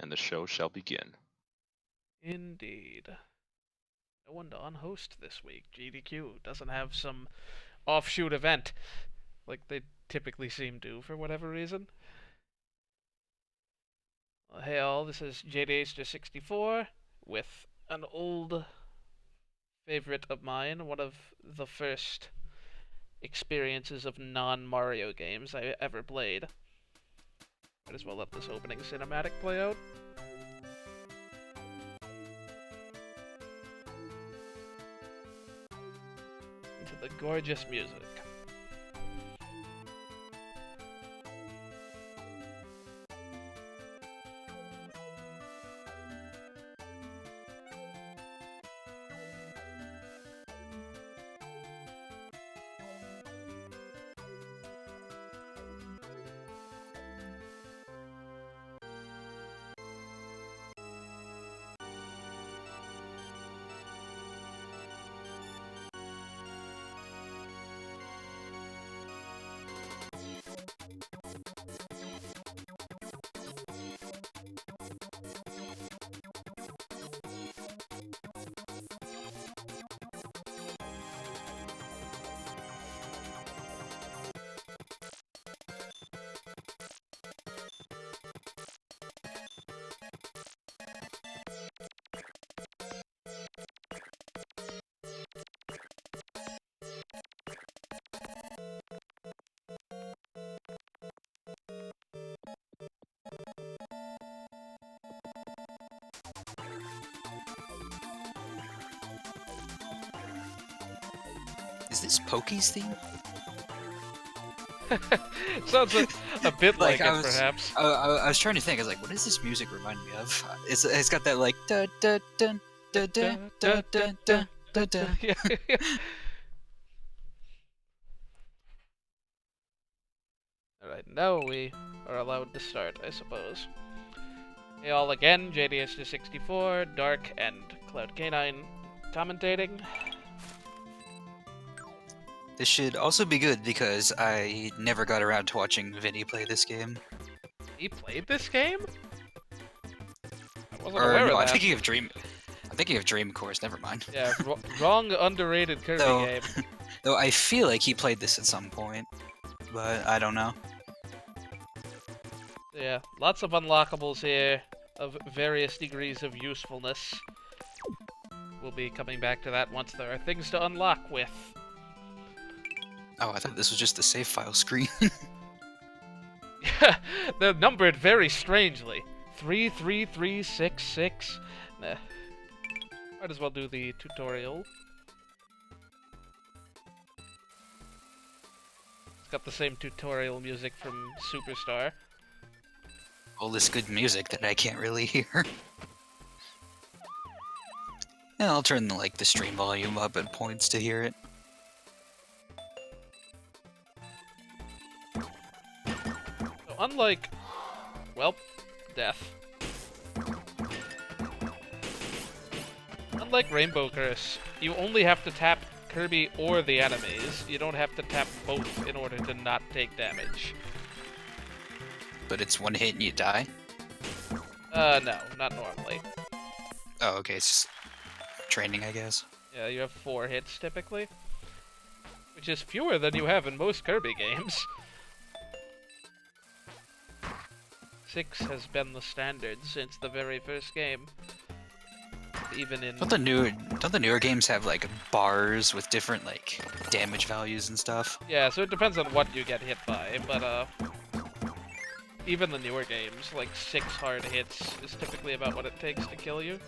and the show shall begin. Indeed. No one to unhost this week. GDQ doesn't have some offshoot event like they typically seem to for whatever reason. Well, hey all, this is JDH64 with an old favorite of mine, one of the first experiences of non-Mario games I ever played. Might as well let this opening cinematic play out. Into the gorgeous music. Is this Pokey's theme? Sounds a bit like it, perhaps. I was trying to think. I was like, what does this music remind me of? It's got that like da da da da da da da da da da. Yeah. Alright, now we are allowed to start, I suppose. Hey all again, JDS64, Dark, and Cloud Canine commentating. This should also be good because I never got around to watching Vinny play this game. He played this game? I wasn't Or aware no, of I'm that. thinking of Dream Course. Never mind. Yeah, wrong underrated Kirby game. Though I feel like he played this at some point, but I don't know. Yeah, lots of unlockables here of various degrees of usefulness. We'll be coming back to that once there are things to unlock with. Oh, I thought this was just the save file screen. Yeah, they're numbered very strangely. 33366. Nah. Might as well do the tutorial. It's got the same tutorial music from Superstar. All this good music that I can't really hear. And I'll turn the stream volume up at points to hear it. So unlike, well, death. Unlike Rainbow Curse, you only have to tap Kirby or the enemies. You don't have to tap both in order to not take damage. But it's one hit and you die? No, not normally. Oh, okay, it's just training, I guess. Yeah, you have 4 hits typically. Which is fewer than you have in most Kirby games. 6 has been the standard since the very first game. Even in... Don't the newer games have, bars with different, damage values and stuff? Yeah, so it depends on what you get hit by, but, even the newer games, 6 hard hits is typically about what it takes to kill you.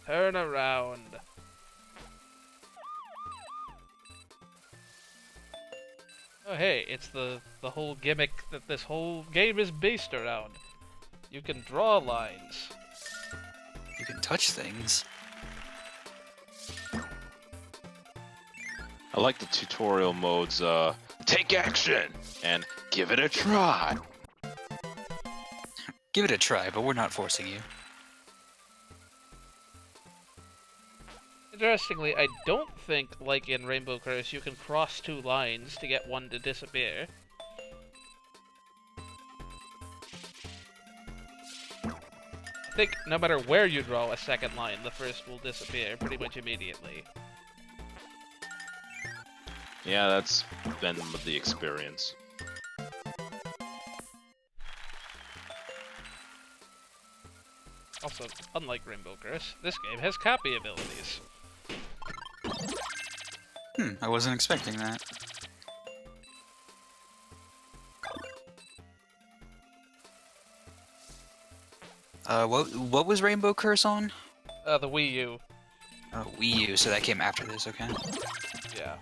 Turn around. Oh hey, it's the whole gimmick that this whole game is based around. You can draw lines. You can touch things. I like the tutorial modes, take action, and give it a try. Give it a try, but we're not forcing you. Interestingly, I don't think, like in Rainbow Curse, you can cross two lines to get one to disappear. I think no matter where you draw a second line, the first will disappear pretty much immediately. Yeah, that's been the experience. Also, unlike Rainbow Curse, this game has copy abilities. I wasn't expecting that. What was Rainbow Curse on? The Wii U. Oh, Wii U, so that came after this, okay. Yeah.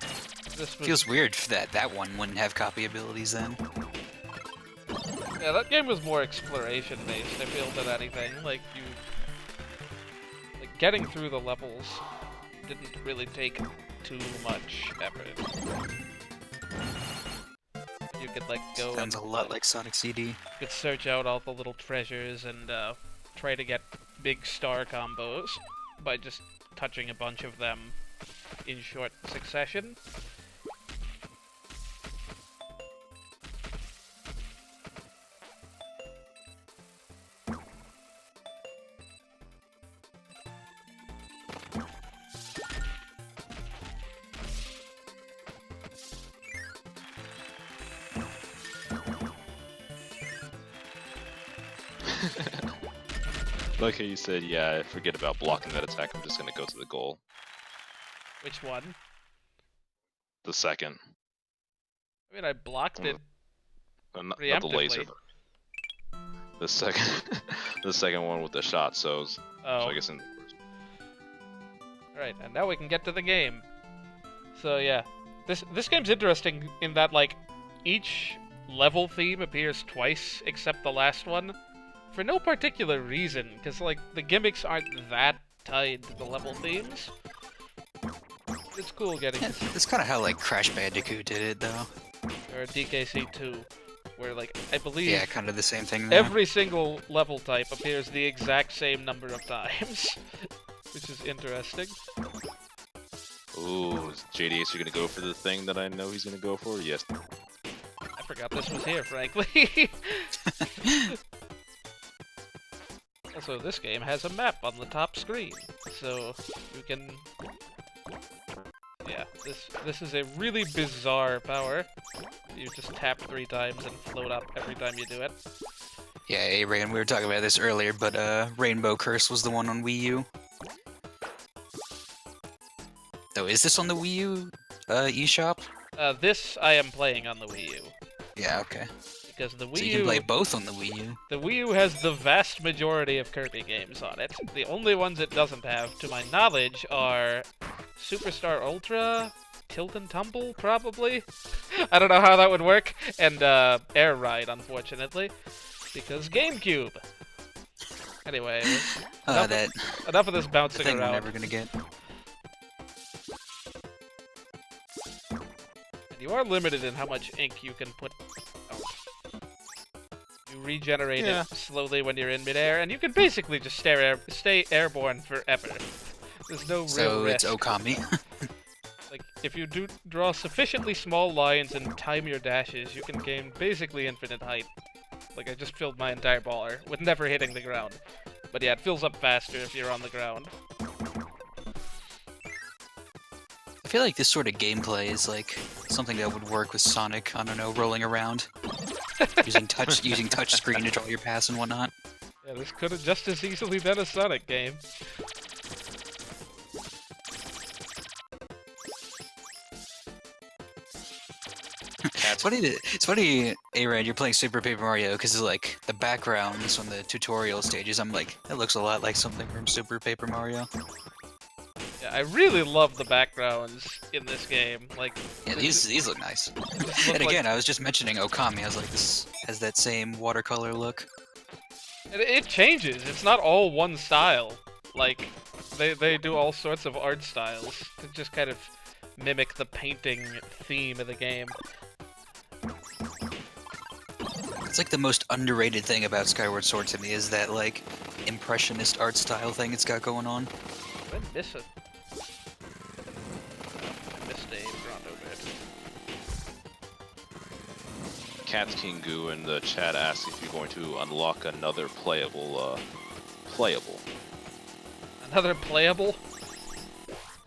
This was... Feels weird that one wouldn't have copy abilities then. Yeah, that game was more exploration based, I feel, than anything. Like, getting through the levels didn't really take too much effort. You could, like, go Sounds and... a lot like Sonic CD. You could search out all the little treasures and, try to get big star combos by just touching a bunch of them in short succession. Like how you said, yeah, forget about blocking that attack, I'm just gonna go to the goal. Which one? The second. I mean, I blocked it Not the laser. preemptively. The second, the second one with the shot, so Oh. I guess in... Right, and now we can get to the game. So yeah, this game's interesting in that, like, each level theme appears twice except the last one, for no particular reason, because, like, the gimmicks aren't that tied to the level themes. It's cool getting... Yeah, that's kind of how, like, Crash Bandicoot did it, though. Or DKC2, where, like, I believe... Yeah, kind of the same thing there. Every single level type appears the exact same number of times, which is interesting. Ooh, is JDH gonna go for the thing that I know he's gonna go for? Yes. I forgot this was here, frankly. Also, this game has a map on the top screen, so you can... Yeah, this is a really bizarre power. You just tap 3 times and float up every time you do it. Yeah, Aaron, we were talking about this earlier, but Rainbow Curse was the one on Wii U. Oh, is this on the Wii U eShop? This I am playing on the Wii U. Yeah, okay. Because the Wii So you U... can play both on the Wii U. The Wii U has the vast majority of Kirby games on it. The only ones it doesn't have, to my knowledge, are Superstar Ultra, Tilt and Tumble, probably? I don't know how that would work. And Air Ride, unfortunately. Because GameCube! Anyway, enough of this bouncing thing around. we're never gonna get. And you are limited in how much ink you can put out. You regenerate it slowly when you're in midair, and you can basically just stay airborne forever. There's no real So risk. it's Okami. Like, if you do draw sufficiently small lines and time your dashes, you can gain basically infinite height. Like, I just filled my entire baller with never hitting the ground. But yeah, it fills up faster if you're on the ground. I feel like this sort of gameplay is like something that would work with Sonic, I don't know, rolling around. using touch screen to draw your pass and whatnot. Yeah, this could have just as easily been a Sonic game. It's funny, Aaron, you're playing Super Paper Mario, because like the backgrounds on the tutorial stages, I'm like, that looks a lot like something from Super Paper Mario. Yeah, I really love the backgrounds in this game. Like, yeah, these look nice. look And again, like... I was just mentioning Okami. I was like, this has that same watercolor look. It changes. It's not all one style. Like, they do all sorts of art styles to just kind of mimic the painting theme of the game. It's like the most underrated thing about Skyward Sword to me is that like impressionist art style thing it's got going on. What did I miss it? Cat King Goo in the chat asked if you're going to unlock another playable. Another playable?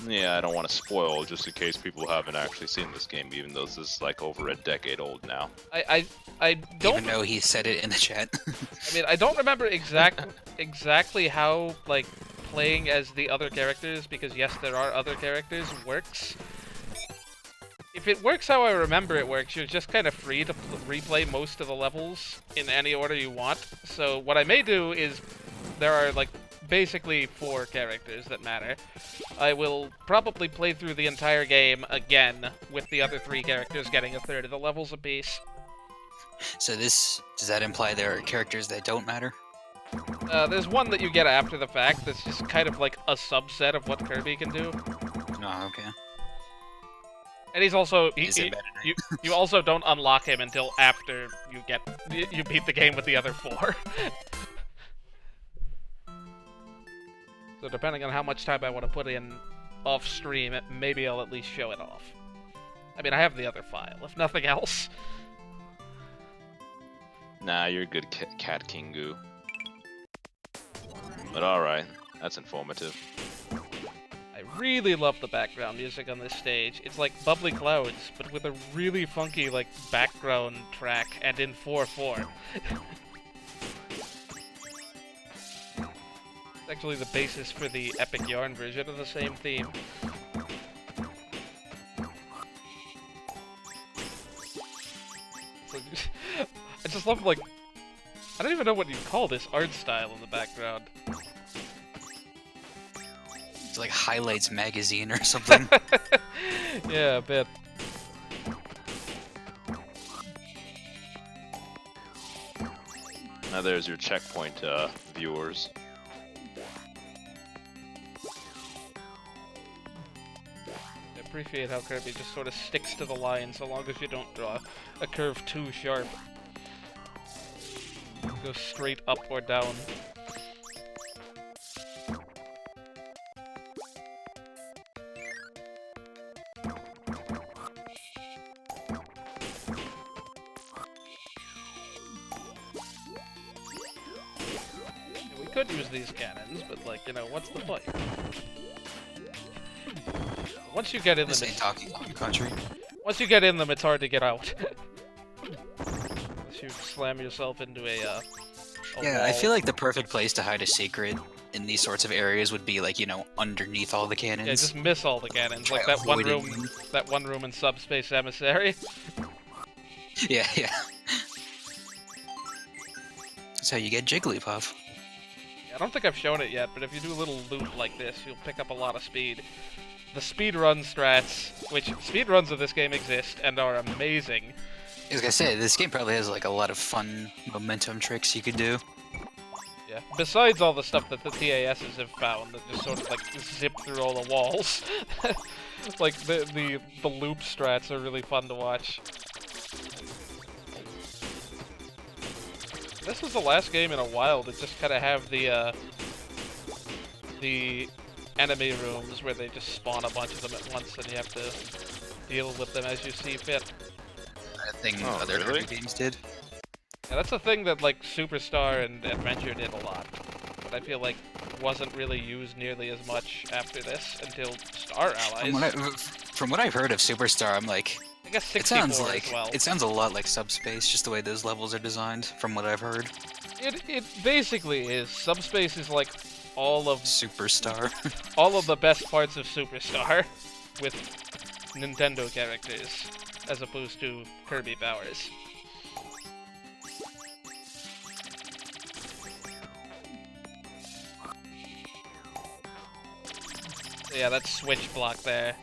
Yeah, I don't want to spoil just in case people haven't actually seen this game, even though this is like over a decade old now. I don't Even though he said it in the chat. I mean, I don't remember exactly how, like, playing as the other characters, because yes, there are other characters, works. If it works how I remember it works, you're just kind of free to replay most of the levels in any order you want. So what I may do is, there are, like, basically 4 characters that matter. I will probably play through the entire game again, with the other 3 characters getting a third of the levels apiece. So does that imply there are characters that don't matter? There's one that you get after the fact that's just kind of like a subset of what Kirby can do. Oh, okay. And he's also you also don't unlock him until after you beat the game with the other 4. So depending on how much time I want to put in off stream, maybe I'll at least show it off. I mean, I have the other file, if nothing else. Nah, you're a good Cat King Goo. But alright, that's informative. I really love the background music on this stage. It's like Bubbly Clouds, but with a really funky, like, background track, and in 4/4. It's actually the basis for the Epic Yarn version of the same theme. I just love, like, I don't even know what you call this art style in the background. It's like Highlights magazine or something. Yeah, a bit. Now there's your checkpoint, viewers. I appreciate how Kirby just sort of sticks to the line so long as you don't draw a curve too sharp. Go straight up or down. We could use these cannons, but, like, you know, what's the point? Once you get in This them, ain't Donkey Kong Country. once you get in them, it's hard to get out. Unless you slam yourself into a Yeah, I wall. feel like the perfect place to hide a secret in these sorts of areas would be, like, you know, underneath all the cannons. Yeah, just miss all the cannons, like Try that one avoiding room, them. that one room in Subspace Emissary. Yeah, yeah. That's how you get Jigglypuff. I don't think I've shown it yet, but if you do a little loot like this, you'll pick up a lot of speed. The speedrun strats, which speedruns of this game exist and are amazing. As I said, this game probably has, like, a lot of fun momentum tricks you could do. Yeah. Besides all the stuff that the TASs have found that just sort of like zip through all the walls. Like the loop strats are really fun to watch. This was the last game in a while that just kind of have the enemy rooms where they just spawn a bunch of them at once and you have to deal with them as you see fit. That thing Oh, other really? Kirby games did. Yeah, that's a thing that, like, Superstar and Adventure did a lot, but I feel like wasn't really used nearly as much after this until Star Allies. From what I've heard of Superstar, I'm like, I guess it 64 sounds like as well. it sounds a lot like Subspace, just the way those levels are designed. From what I've heard, It basically is. Subspace is like all of Superstar. the best parts of Superstar with Nintendo characters as opposed to Kirby powers. So yeah, that switch block there.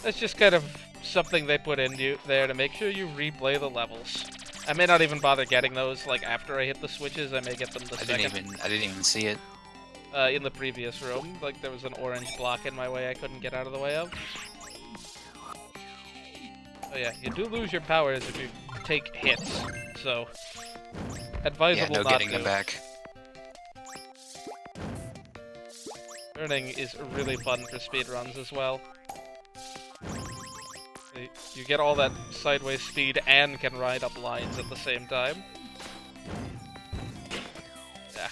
That's just kind of something they put in there to make sure you replay the levels. I may not even bother getting those, like, after I hit the switches, I may get them the I second. didn't even see it. In the previous room, like, there was an orange block in my way I couldn't get out of the way of. Oh yeah, you do lose your powers if you take hits, so advisable Yeah, no not getting to. them back. Turning is really fun for speedruns as well. You get all that sideways speed and can ride up lines at the same time. Yeah.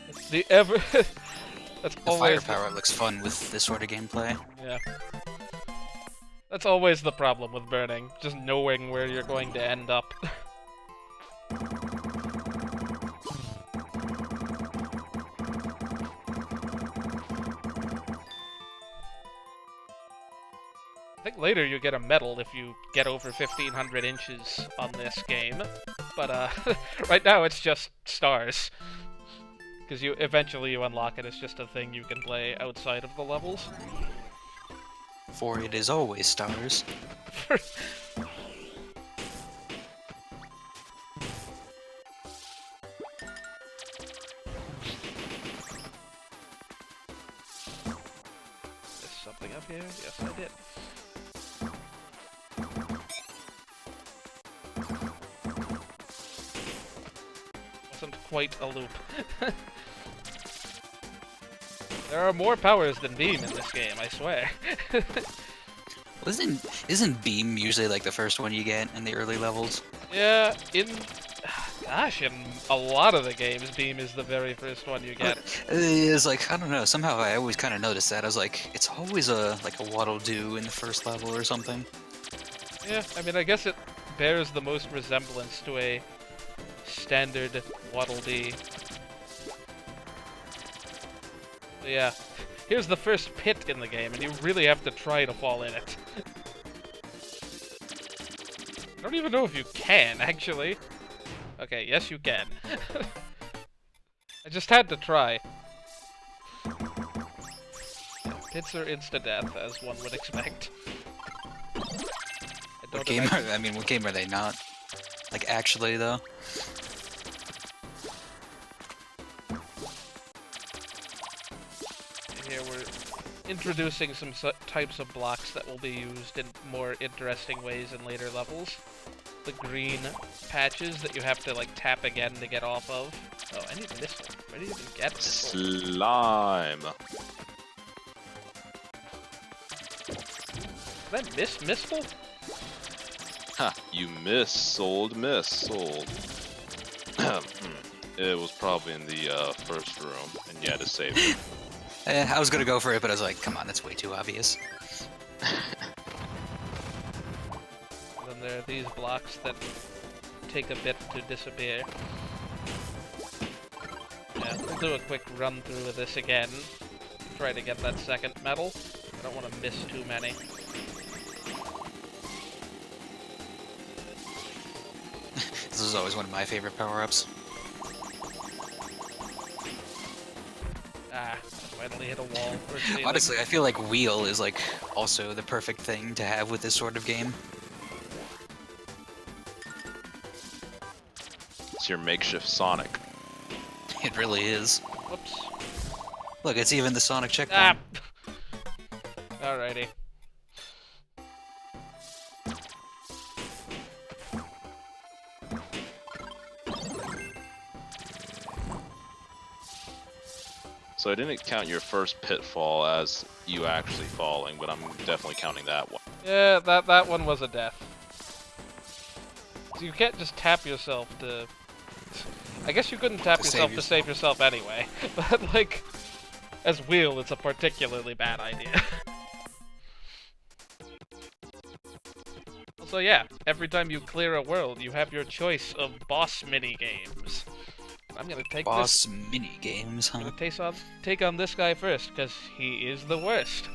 It's the ever... That's The always firepower looks fun with this sort of gameplay. Yeah. That's always the problem with burning, just knowing where you're going to end up. I think later you get a medal if you get over 1500 inches on this game, but right now it's just stars. Because eventually you unlock it, it's just a thing you can play outside of the levels. For it is always stars. There's something up here? Yes, I did. Wasn't quite a loop. There are more powers than Beam in this game, I swear. Isn't Beam usually like the first one you get in the early levels? Yeah, gosh, in a lot of the games, Beam is the very first one you get. It's like, I don't know, somehow I always kind of noticed that. I was like, it's always like a waddle-doo in the first level or something. Yeah, I mean, I guess it bears the most resemblance to a standard Waddle-Dee. Yeah, here's the first pit in the game, and you really have to try to fall in it. I don't even know if you can, actually. Okay, yes you can. I just had to try. Yeah, pits are insta-death, as one would expect. What game are they not? Like, actually, though? Here we're introducing some types of blocks that will be used in more interesting ways in later levels. The green patches that you have to, like, tap again to get off of. Oh, I need a missile. Where did you even get this? Slime. Did I miss missile? Ha, you missold. It was probably in the first room, and you had to save it. I was gonna go for it, but I was like, come on, that's way too obvious. Then there are these blocks that take a bit to disappear. Yeah, we'll do a quick run through of this again. Try to get that second medal. I don't want to miss too many. This is always one of my favorite power-ups. Ah, finally hit a wall. Honestly, I feel like Wheel is like also the perfect thing to have with this sort of game. It's your makeshift Sonic. It really is. Whoops. Look, it's even the Sonic checkpoint. Ah! Alrighty. So I didn't count your first pitfall as you actually falling, but I'm definitely counting that one. Yeah, that one was a death. So you can't just tap yourself to... I guess you couldn't tap yourself to save yourself anyway, but like, as Wheel, it's a particularly bad idea. So yeah, every time you clear a world, you have your choice of boss mini-games. I'm gonna take boss mini-games, huh? I'm gonna take on this guy first, because he is the worst.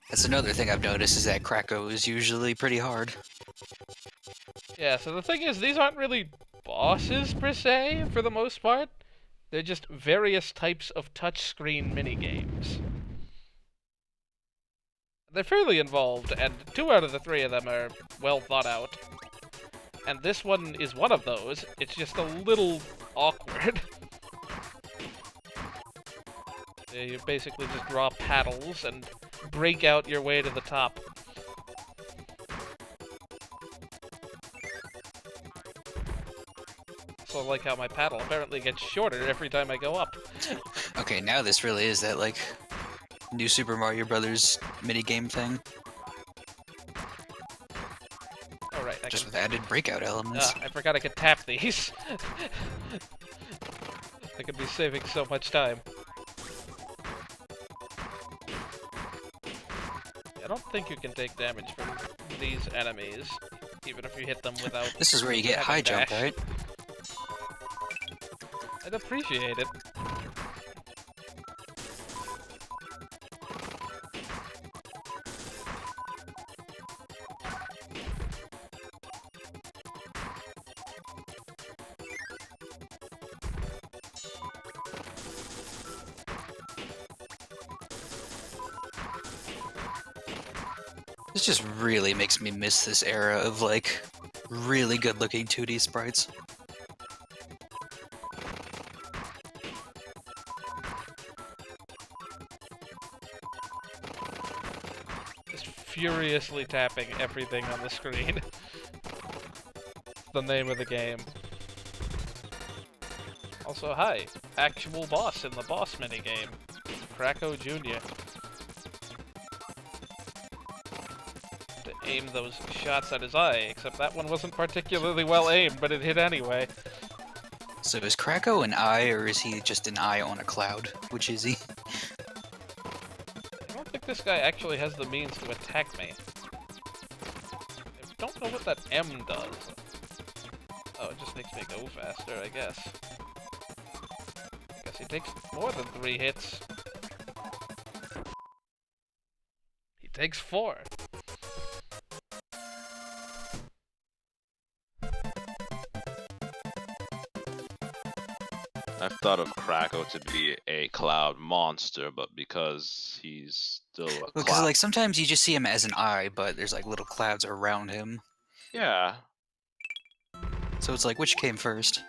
That's another thing I've noticed, is that Krakow is usually pretty hard. Yeah, so the thing is, these aren't really bosses, per se, for the most part. They're just various types of touchscreen minigames. They're fairly involved, and 2 out of the 3 of them are well thought out. And this one is one of those. It's just a little awkward. You basically just draw paddles and break out your way to the top. So I like how my paddle apparently gets shorter every time I go up. Okay, now this really is that, like, New Super Mario Brothers minigame thing, Oh, right, I just can... with added breakout elements. I forgot I could tap these. I could be saving so much time. I don't think you can take damage from these enemies, even if you hit them without... This is where you get having high jump, dash. right? I'd appreciate it. This just really makes me miss this era of, like, really good-looking 2D sprites. Just furiously tapping everything on the screen. The name of the game. Also, hi, actual boss in the boss minigame, Krakow Jr. To aim those shots at his eye, except that one wasn't particularly well aimed, but it hit anyway. So is Krakow an eye, or is he just an eye on a cloud? Which is he? I don't think this guy actually has the means to attack me. I don't know what that M does. Oh, it just makes me go faster, I guess. I guess he takes more than 3 hits. He takes 4. I've thought of Krakow to be a cloud monster, but because he's still a Because, cloud. like, sometimes you just see him as an eye, but there's, like, little clouds around him. Yeah. So it's like, which came first?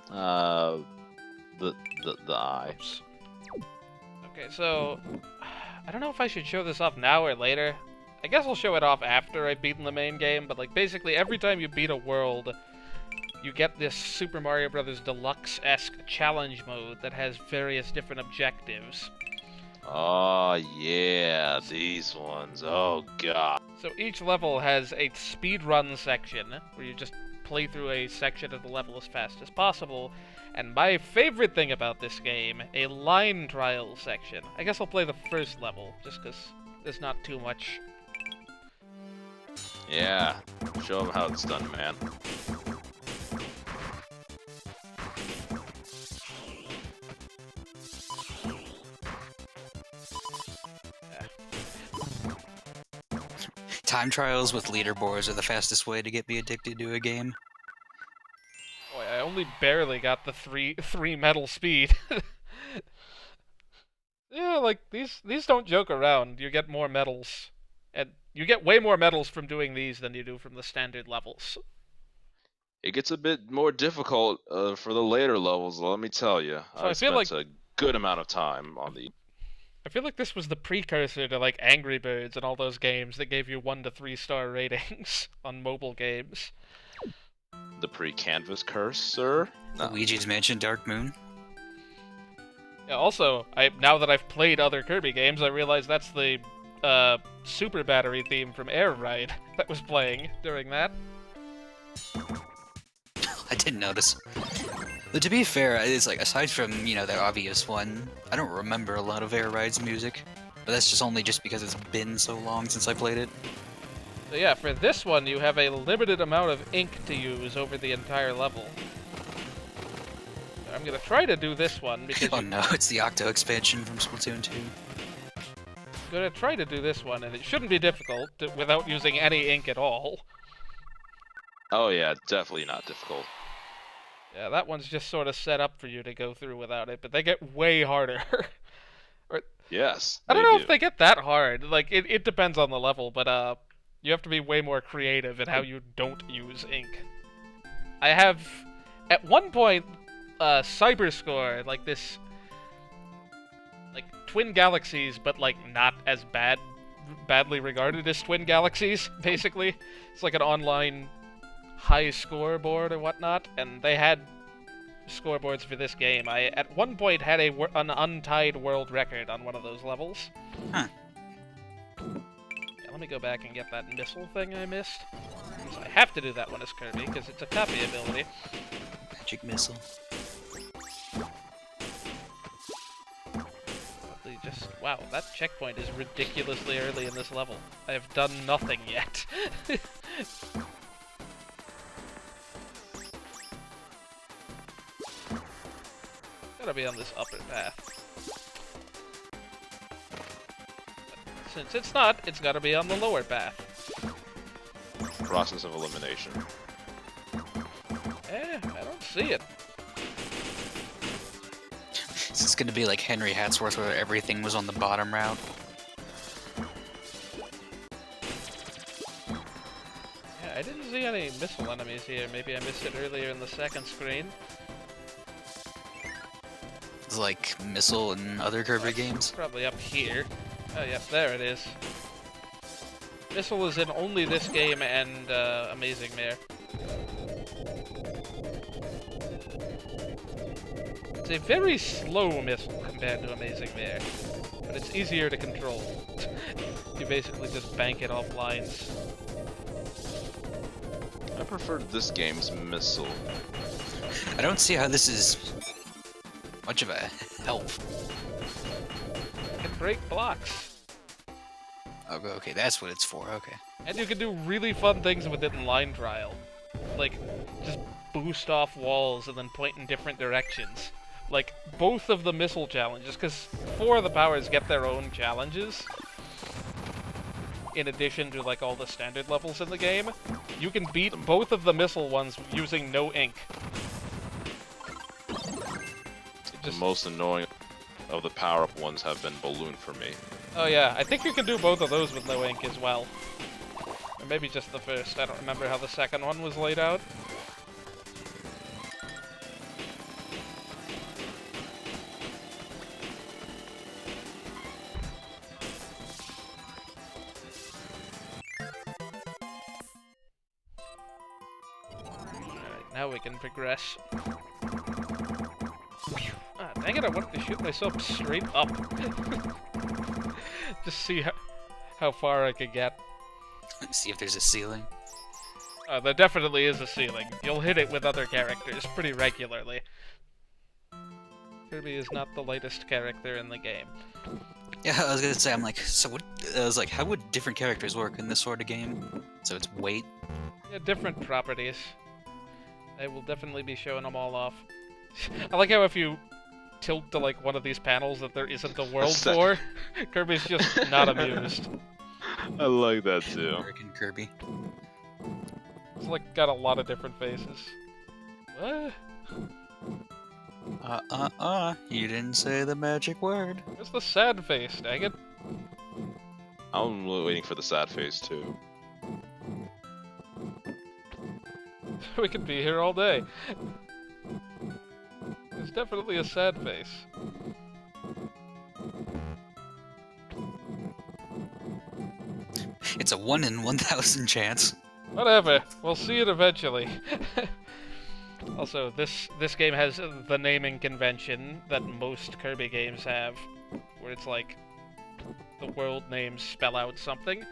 The eye. Oops. Okay, so... I don't know if I should show this off now or later. I guess I'll show it off after I've beaten the main game, but, like, basically every time you beat a world, you get this Super Mario Bros. Deluxe-esque challenge mode that has various different objectives. Oh, yeah, these ones. Oh, God. So each level has a speedrun section, where you just play through a section of the level as fast as possible, and my favorite thing about this game, a line trial section. I guess I'll play the first level, just because there's not too much. Yeah. Show them how it's done, man. Time trials with leaderboards are the fastest way to get me addicted to a game. Boy, I only barely got the three medal speed. Yeah, like, these don't joke around. You get more medals. And you get way more medals from doing these than you do from the standard levels. It gets a bit more difficult for the later levels, let me tell you. So I I feel spent like- a good amount of time on the... I feel like this was the precursor to, like, Angry Birds and all those games that gave you 1 to 3 star ratings on mobile games. The pre-canvas curse, sir? No. Luigi's Mansion Dark Moon. Yeah, also, now that I've played other Kirby games, I realize that's the Super Battery theme from Air Ride that was playing during that. I didn't notice. But to be fair, it's like, aside from, you know, the obvious one, I don't remember a lot of Air Ride's music. But that's just only just because it's been so long since I played it. So yeah, for this one, you have a limited amount of ink to use over the entire level. I'm gonna try to do this one because Oh no, it's the Octo expansion from Splatoon 2. I'm gonna try to do this one, and it shouldn't be difficult without using any ink at all. Oh yeah, definitely not difficult. Yeah, that one's just sort of set up for you to go through without it, but they get way harder. Yes, I don't know do. if they get that hard. Like, it depends on the level, but you have to be way more creative in how you don't use ink. I have, at one point, Cyberscore, like this, like Twin Galaxies, but like not as badly regarded as Twin Galaxies. Basically, it's like an online high score board or whatnot, and they had scoreboards for this game. I, at one point, had an untied world record on one of those levels. Huh. Yeah, let me go back and get that missile thing I missed. So I have to do that one as Kirby, because it's a copy ability. Magic missile. Just, wow, that checkpoint is ridiculously early in this level. I have done nothing yet. Gotta be on this upper path. But since it's not, it's gotta be on the lower path. Process of elimination. I don't see it. Is this gonna be like Henry Hatsworth where everything was on the bottom route? Yeah, I didn't see any missile enemies here. Maybe I missed it earlier in the second screen. It's like missile in other Kirby games. Probably up here. Oh, yep, there it is. Missile is in only this game and Amazing Mare. It's a very slow missile compared to Amazing Mare, but it's easier to control. You basically just bank it off lines. I preferred this game's missile. I don't see how this is much of a help. It can break blocks. Oh, okay, that's what it's for, okay. And you can do really fun things with it in line trial. Like, just boost off walls and then point in different directions. Like, both of the missile challenges, because 4 of the powers get their own challenges, in addition to, like, all the standard levels in the game. You can beat both of the missile ones using no ink. The most annoying of the power-up ones have been Balloon for me. Oh yeah, I think you can do both of those with no ink as well. Or maybe just the first, I don't remember how the second one was laid out. Alright, now we can progress. Ah, dang it, I wanted to shoot myself straight up. Just see how far I could get. See if there's a ceiling. There definitely is a ceiling. You'll hit it with other characters pretty regularly. Kirby is not the lightest character in the game. Yeah, I was gonna say, I'm like, so what? I was like, how would different characters work in this sort of game? So it's weight. Yeah, different properties. I will definitely be showing them all off. I like how if you tilt to like one of these panels that there isn't a world for, Kirby's just not amused. I like that too. American Kirby. It's like got a lot of different faces. What? You didn't say the magic word. Where's the sad face, dang it? I'm waiting for the sad face too. We could be here all day. There's definitely a sad face. It's a 1 in 1,000 chance. Whatever, we'll see it eventually. Also, this game has the naming convention that most Kirby games have, where it's like the world names spell out something.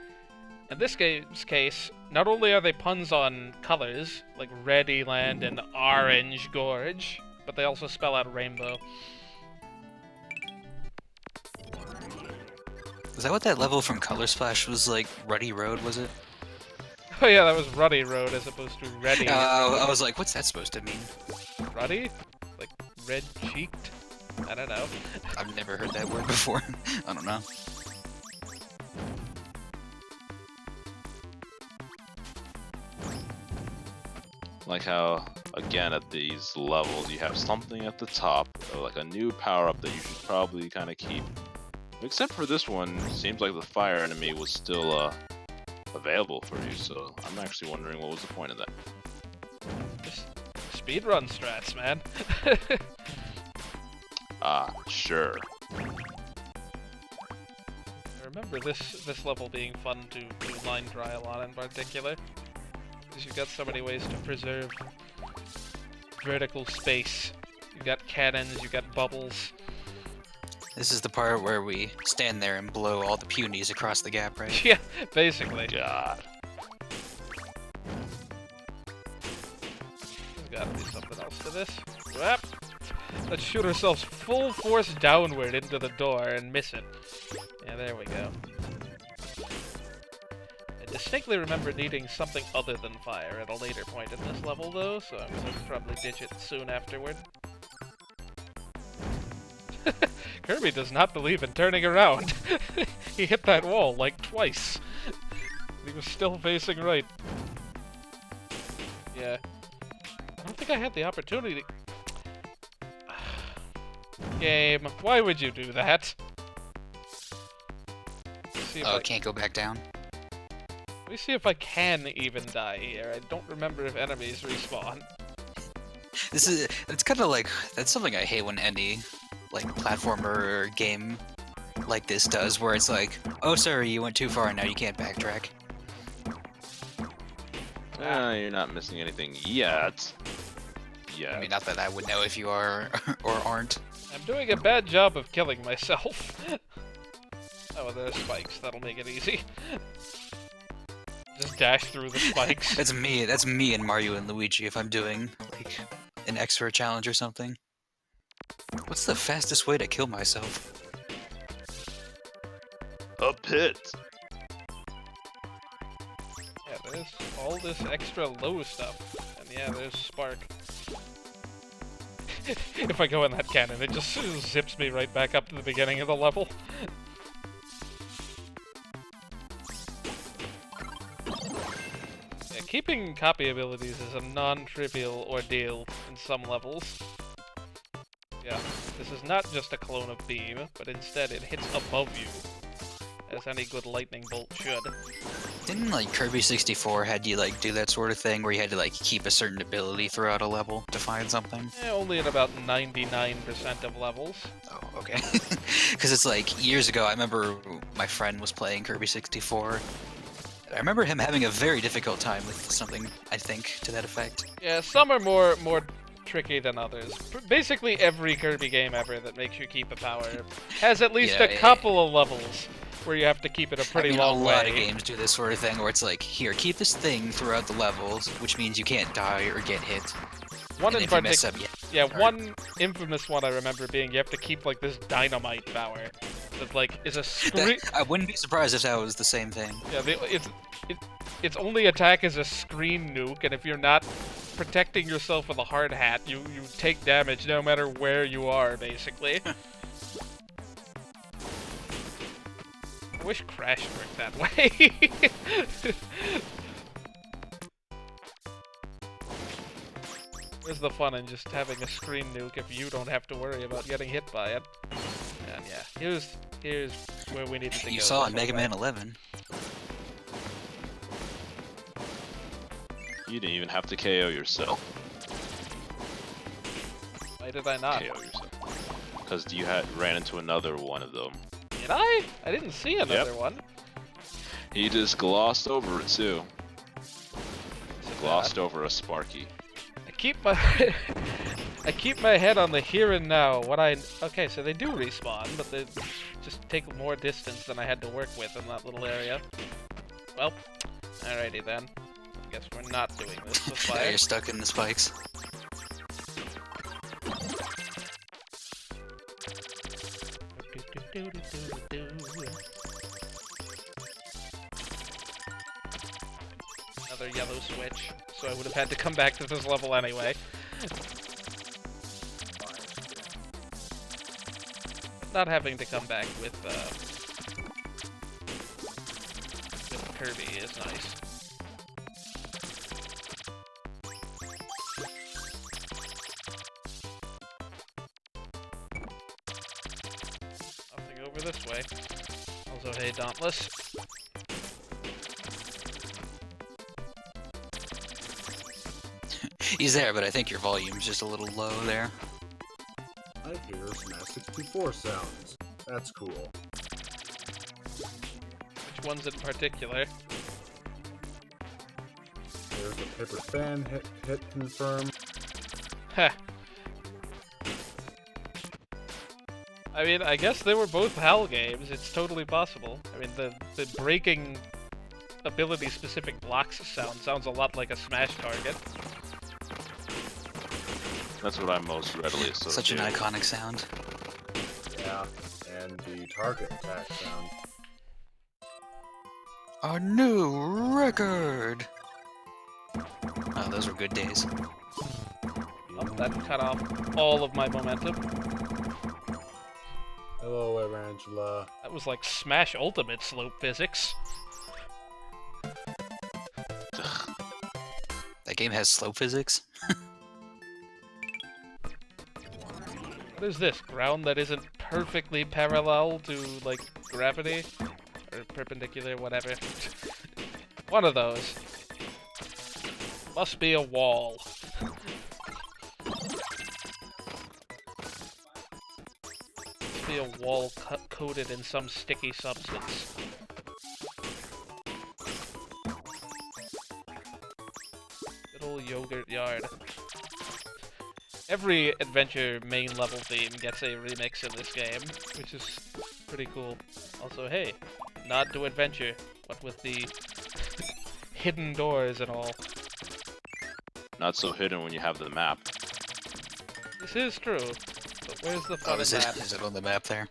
In this game's case, not only are they puns on colors, like Red Eland and Orange Gorge, but they also spell out rainbow. Is that what that level from Color Splash was like? Ruddy Road, was it? Oh yeah, that was Ruddy Road as opposed to Ready. I was like, what's that supposed to mean? Ruddy? Like red-cheeked? I don't know. I've never heard that word before. I don't know. Like how, again, at these levels, you have something at the top, like a new power-up that you should probably kind of keep. Except for this one, seems like the fire enemy was still available for you, so I'm actually wondering what was the point of that. Just speedrun strats, man. Sure. I remember this level being fun to do line trial on in particular. Because you've got so many ways to preserve vertical space You got cannons, you got bubbles. This is the part where we stand there and blow all the punies across the gap, right? Yeah, basically. God. There's gotta be something else to this. Wrap. Let's shoot ourselves full force downward into the door and miss it. Yeah, there we go. I distinctly remember needing something other than fire at a later point in this level, though, so I'm gonna probably ditch it soon afterward. Kirby does not believe in turning around. He hit that wall like twice. He was still facing right. Yeah. I don't think I had the opportunity. Game, why would you do that? See if Oh, can't go back down? Let me see if I can even die here. I don't remember if enemies respawn. It's kind of like, that's something I hate when any, like, platformer or game like this does, where it's like, oh, sorry, you went too far and now you can't backtrack. You're not missing anything yet. Yeah. I mean, not that I would know if you are or aren't. I'm doing a bad job of killing myself. Oh, there's spikes. That'll make it easy. Just dash through the spikes. That's me and Mario and Luigi if I'm doing, like, an extra challenge or something. What's the fastest way to kill myself? A pit. Yeah, there's all this extra low stuff. And yeah, there's Spark. If I go in that cannon, it just zips me right back up to the beginning of the level. Yeah, keeping copy abilities is a non-trivial ordeal in some levels. Yeah, this is not just a clone of Beam, but instead it hits above you, as any good lightning bolt should. Didn't, like, Kirby 64 had you, like, do that sort of thing where you had to, like, keep a certain ability throughout a level to find something? Only in about 99% of levels. Oh, okay. Because it's like, years ago, I remember my friend was playing Kirby 64. I remember him having a very difficult time with something, I think, to that effect. Yeah, some are more tricky than others. Basically every Kirby game ever that makes you keep a power has at least a couple of levels where you have to keep it a pretty long way. A lot of games do this sort of thing where it's like, here, keep this thing throughout the levels, which means you can't die or get hit. One and in if you mess particular, up, yeah, one infamous one I remember being you have to keep like this dynamite power that like is a screen. I wouldn't be surprised if that was the same thing. Yeah, its only attack is a screen nuke, and if you're not protecting yourself with a hard hat, you take damage no matter where you are, basically. I wish Crash worked that way. Where's the fun in just having a screen nuke if you don't have to worry about getting hit by it? And yeah, here's where we needed to go. You saw in Mega Man 11. You didn't even have to KO yourself. Why did I not? KO yourself. Because you ran into another one of them. Did I? I didn't see another one. He just glossed over it too. Glossed over a Sparky. I keep my head on the here and now. Okay, so they do respawn, but they just take more distance than I had to work with in that little area. Well, alrighty then. I guess we're not doing this with fire. Yeah, you're stuck in the spikes. Another yellow switch, so I would have had to come back to this level anyway. Not having to come back with Kirby is nice. Nothing over this way. Also, hey, Dauntless. He's there, but I think your volume's just a little low there. I hear Smash 64 sounds. That's cool. Which ones in particular? There's a paper fan hit confirm. Heh. I mean, I guess they were both HAL games. It's totally possible. I mean, the breaking ability-specific blocks sounds a lot like a Smash target. That's what I most readily associate. Such an iconic sound. Yeah, and the target attack sound. Our new record! Oh, those were good days. Oh, that cut off all of my momentum. Hello, Evangela. That was like Smash Ultimate slope physics. That game has slope physics? What is this? Ground that isn't perfectly parallel to, like, gravity? Or perpendicular, whatever. One of those. Must be a wall. Must be a wall coated in some sticky substance. Good old yogurt yard. Every adventure main level theme gets a remix in this game, which is pretty cool. Also, hey, nod to adventure, what with the hidden doors and all. Not so hidden when you have the map. This is true, but where's the fun Oh, is in it? that? Is it on the map there?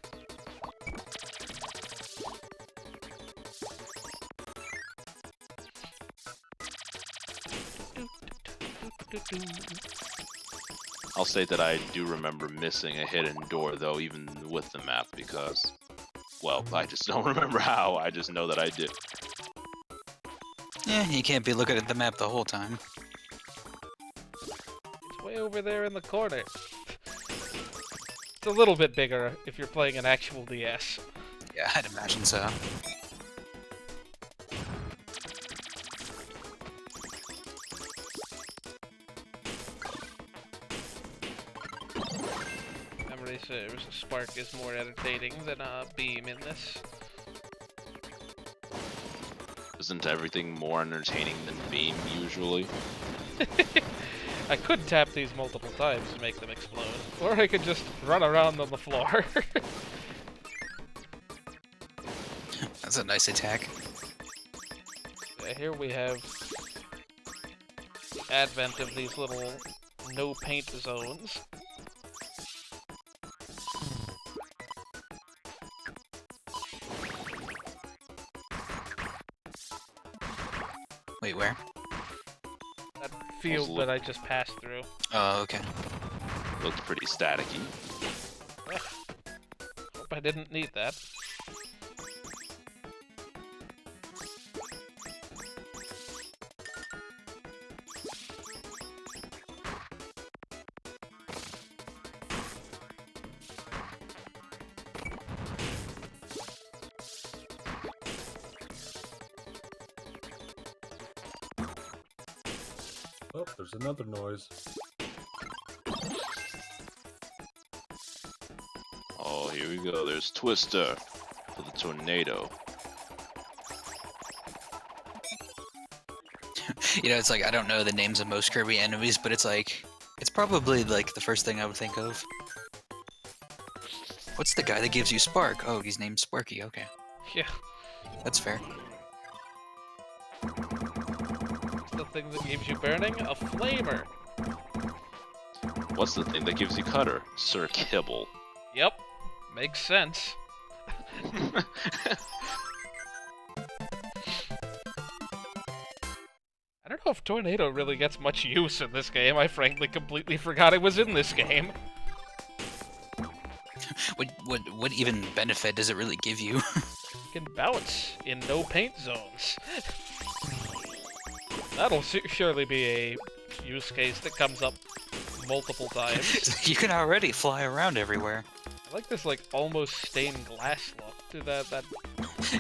I'll say that I do remember missing a hidden door, though, even with the map, because, well, I just don't remember how. I just know that I did. Yeah, you can't be looking at the map the whole time. It's way over there in the corner. It's a little bit bigger if you're playing an actual DS. Yeah, I'd imagine so. Memory serves, a spark is more entertaining than a beam in this. Isn't everything more entertaining than Beam, usually? I could tap these multiple times to make them explode, or I could just run around on the floor. That's a nice attack. Yeah, here we have the advent of these little no-paint zones. Wait, where? That field that I just passed through. Oh, okay. Looked pretty staticky. Hope I didn't need that. Oh, there's another noise. Oh, here we go. There's Twister for the tornado. You know, it's like, I don't know the names of most Kirby enemies, but it's like, it's probably like the first thing I would think of. What's the guy that gives you Spark? Oh, he's named Sparky, okay. Yeah, That's fair. it's the thing that gives you burning? A flamer. What's the thing that gives you Cutter? Sir Kibble. Yep, makes sense. I don't know if Tornado really gets much use in this game. I frankly completely forgot it was in this game. What even benefit does it really give you? You can bounce in no paint zones. That'll surely be a use case that comes up multiple times. You can already fly around everywhere. I like this like almost stained glass look to that Yeah,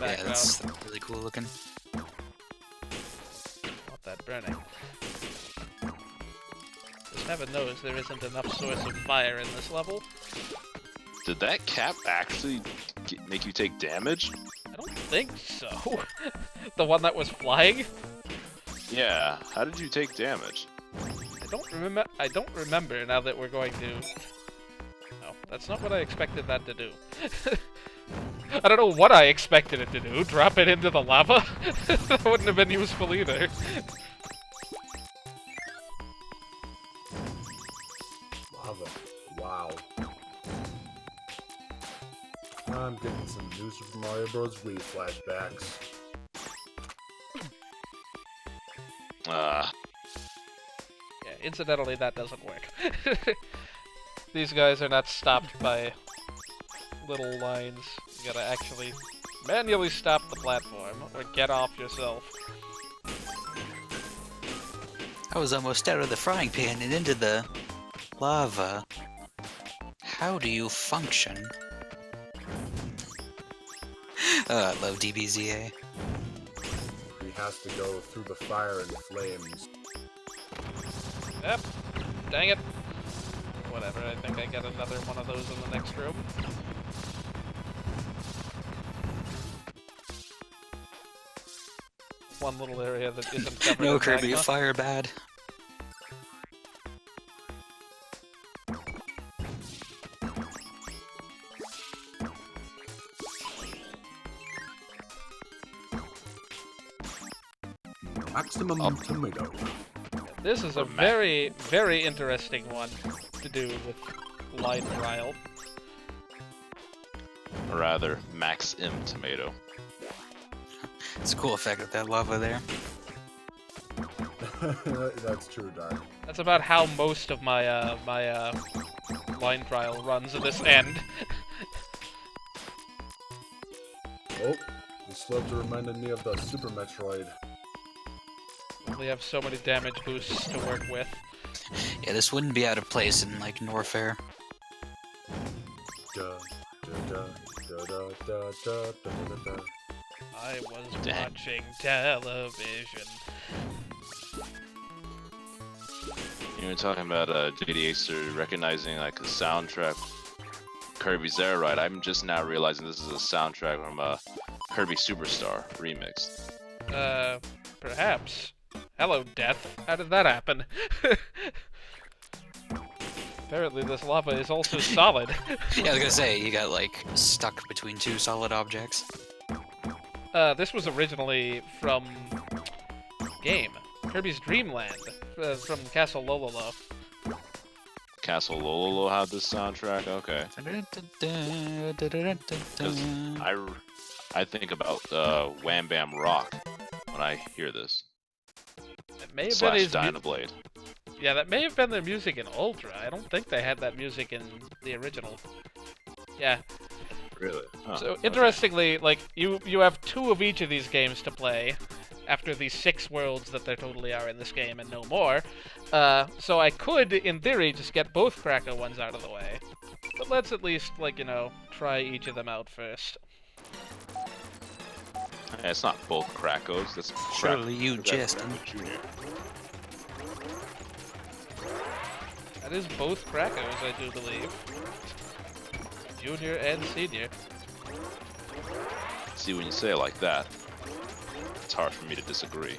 background. that's really cool looking. Not that burning. Just heaven knows there isn't enough source of fire in this level. Did that cap actually make you take damage? I don't think so. The one that was flying? Yeah. How did you take damage? I don't remember now that we're going to... Oh, That's not what I expected that to do. I don't know what I expected it to do. Drop it into the lava? That wouldn't have been useful either. Lava. Wow. I'm getting some New Super Mario Bros. Wii flashbacks. Uh, Yeah, incidentally, that doesn't work. These guys are not stopped by little lines. You gotta actually manually stop the platform, or get off yourself. I was almost out of the frying pan and into the lava. How do you function? I love DBZA. He has to go through the fire and flames. Yep. Dang it. Whatever, I think I get another one of those in the next room. One little area that isn't covered No, in Kirby, magma. fire bad. Maximum tomato. This is a very, very interesting one to do with line trial. or rather, Max M Tomato. It's a cool effect with that lava there. That's true, Dark. That's about how most of my line trial runs at this end. Oh, the slopes reminded me of the Super Metroid. We have so many damage boosts to work with. Yeah, this wouldn't be out of place in, like, Norfair. Da, da, da, da, da, da, da, da, da. I was Damn. watching television. You were talking about JD Acer recognizing like a soundtrack. Kirby's there, right? I'm just now realizing this is a soundtrack from Kirby Superstar remix. Perhaps. Hello, Death. How did that happen? Apparently this lava is also solid. Yeah, I was gonna say, you got, like, stuck between two solid objects. This was originally from game. Kirby's Dream Land, from Castle Lololo. Castle Lololo had this soundtrack. Okay. 'Cause I think about Wham Bam Rock when I hear this. It may have been Slash his Dynablade. Yeah, that may have been their music in Ultra. I don't think they had that music in the original. Yeah. Really? Huh, So okay. interestingly, like you have two of each of these games to play after the 6 worlds that there totally are in this game and no more. So I could, in theory, just get both Krako ones out of the way. But let's at least, like, you know, try each of them out first. Yeah, it's not both Krakos. That's Surely you that's jesting. Junior. That is both Krakos, I do believe. Junior and Senior. See, when you say it like that, it's hard for me to disagree.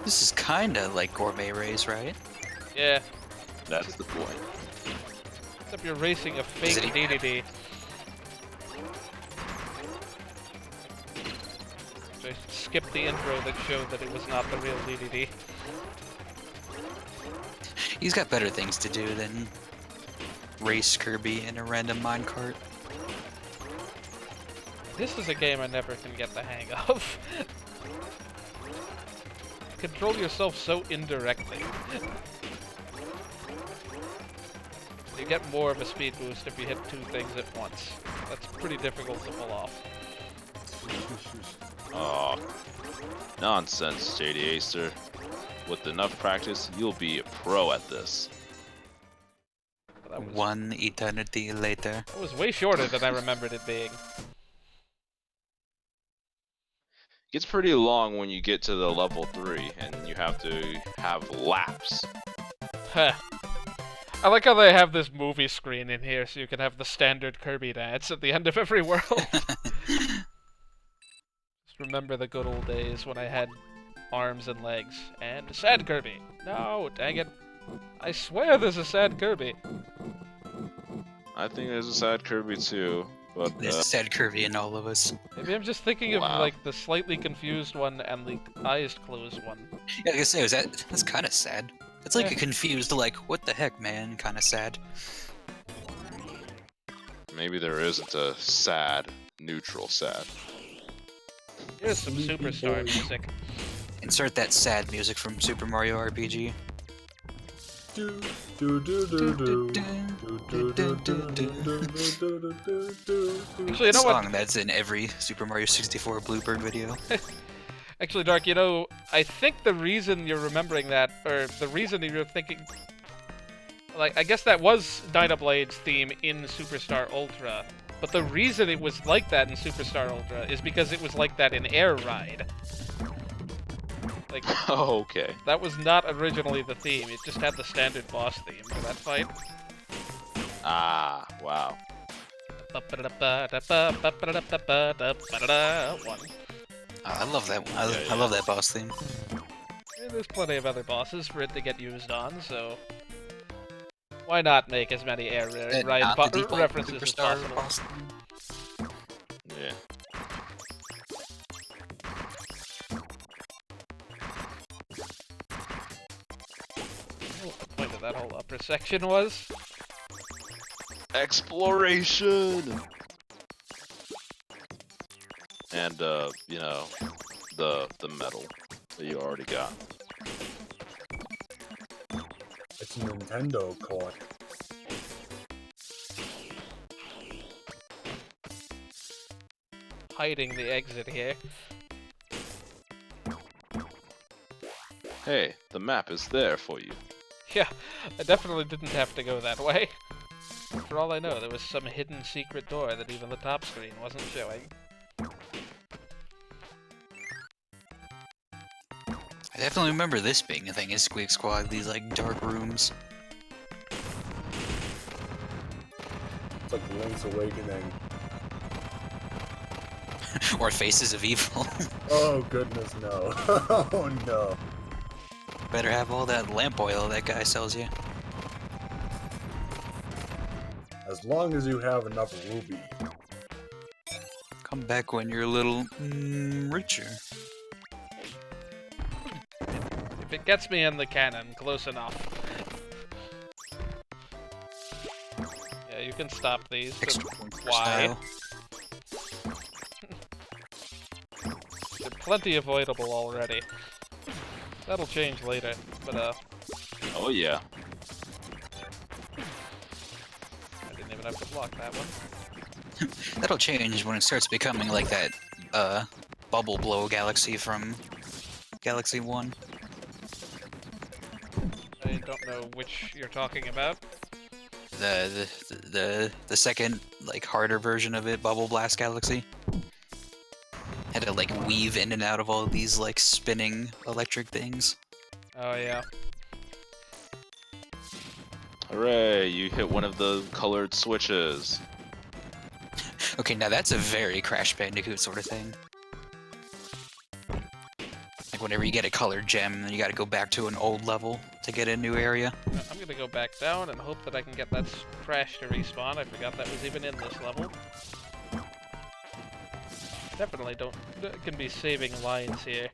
This is kinda like Gourmet Race, right? Yeah, That's the point. except you're racing a Is fake it DDD. So I skipped the intro that showed that it was not the real DDD. He's got better things to do than race Kirby in a random minecart. This is a game I never can get the hang of. Control yourself so indirectly. You get more of a speed boost if you hit 2 things at once. That's pretty difficult to pull off. Oh, nonsense, JD Acer. With enough practice, you'll be a pro at this. That was, One eternity later. that was way shorter than I remembered it being. Gets pretty long when you get to the level 3, and you have to have laps. Huh. I like how they have this movie screen in here so you can have the standard Kirby dance at the end of every world. Just remember the good old days when I had arms and legs. And a sad Kirby. No, dang it. I swear there's a sad Kirby. I think there's a sad Kirby too, but There's a sad Kirby in all of us. Maybe I'm just thinking of Wow. like the slightly confused one and the eyes closed one. Yeah, like I say, that's kind of sad. It's like Yeah. a confused, like, what the heck, man, kind of sad. maybe there isn't a sad, neutral sad. Here's some Sleepy Superstar boy. music. Insert that sad music from Super Mario RPG. Do do do do do. Do, do, do, do, do, do, do, do, do. Actually, you know what? Song that's in every Super Mario 64 Bluebird video. Actually, Dark, you know, I think the reason you're remembering that, or the reason that you're thinking... Like, I guess that was Dynablade's theme in Superstar Ultra. But the reason it was like that in Superstar Ultra is because it was like that in Air Ride. Like, Oh, okay. that was not originally the theme. It just had the standard boss theme for that fight. Ah, wow. One. I love that one. Yeah, I love that boss theme. Yeah, there's plenty of other bosses for it to get used on, so why not make as many Air Ride Not the default references as Superstar possible? boss theme. Yeah. What the point of that whole upper section was? Exploration! And, you know, the medal that you already got. It's Nintendo coin. Hiding the exit here. Hey, the map is there for you. Yeah, I definitely didn't have to go that way. For all I know, there was some hidden secret door that even the top screen wasn't showing. I definitely remember this being a thing in Squeak Squad, these like dark rooms. It's like Link's Awakening. Or Faces of Evil. Oh goodness, no. Oh no. Better have all that lamp oil that guy sells you. As long as you have enough ruby. Come back when you're a little richer. If it gets me in the cannon, close enough. Yeah, you can stop these. so Extra points for why? style. They're plenty avoidable already. That'll change later, but Oh yeah. I didn't even have to block that one. That'll change when it starts becoming like that bubble blow galaxy from Galaxy 1. I don't know which you're talking about. The second like harder version of it, Bubble Blast Galaxy. Had to like weave in and out of all these like spinning electric things. Oh yeah. Hooray, you hit one of the colored switches. Okay, now that's a very Crash Bandicoot sort of thing. Like whenever you get a colored gem, then you gotta go back to an old level to get a new area. I'm gonna go back down and hope that I can get that crash to respawn. I forgot that was even in this level. Definitely can be saving lines here.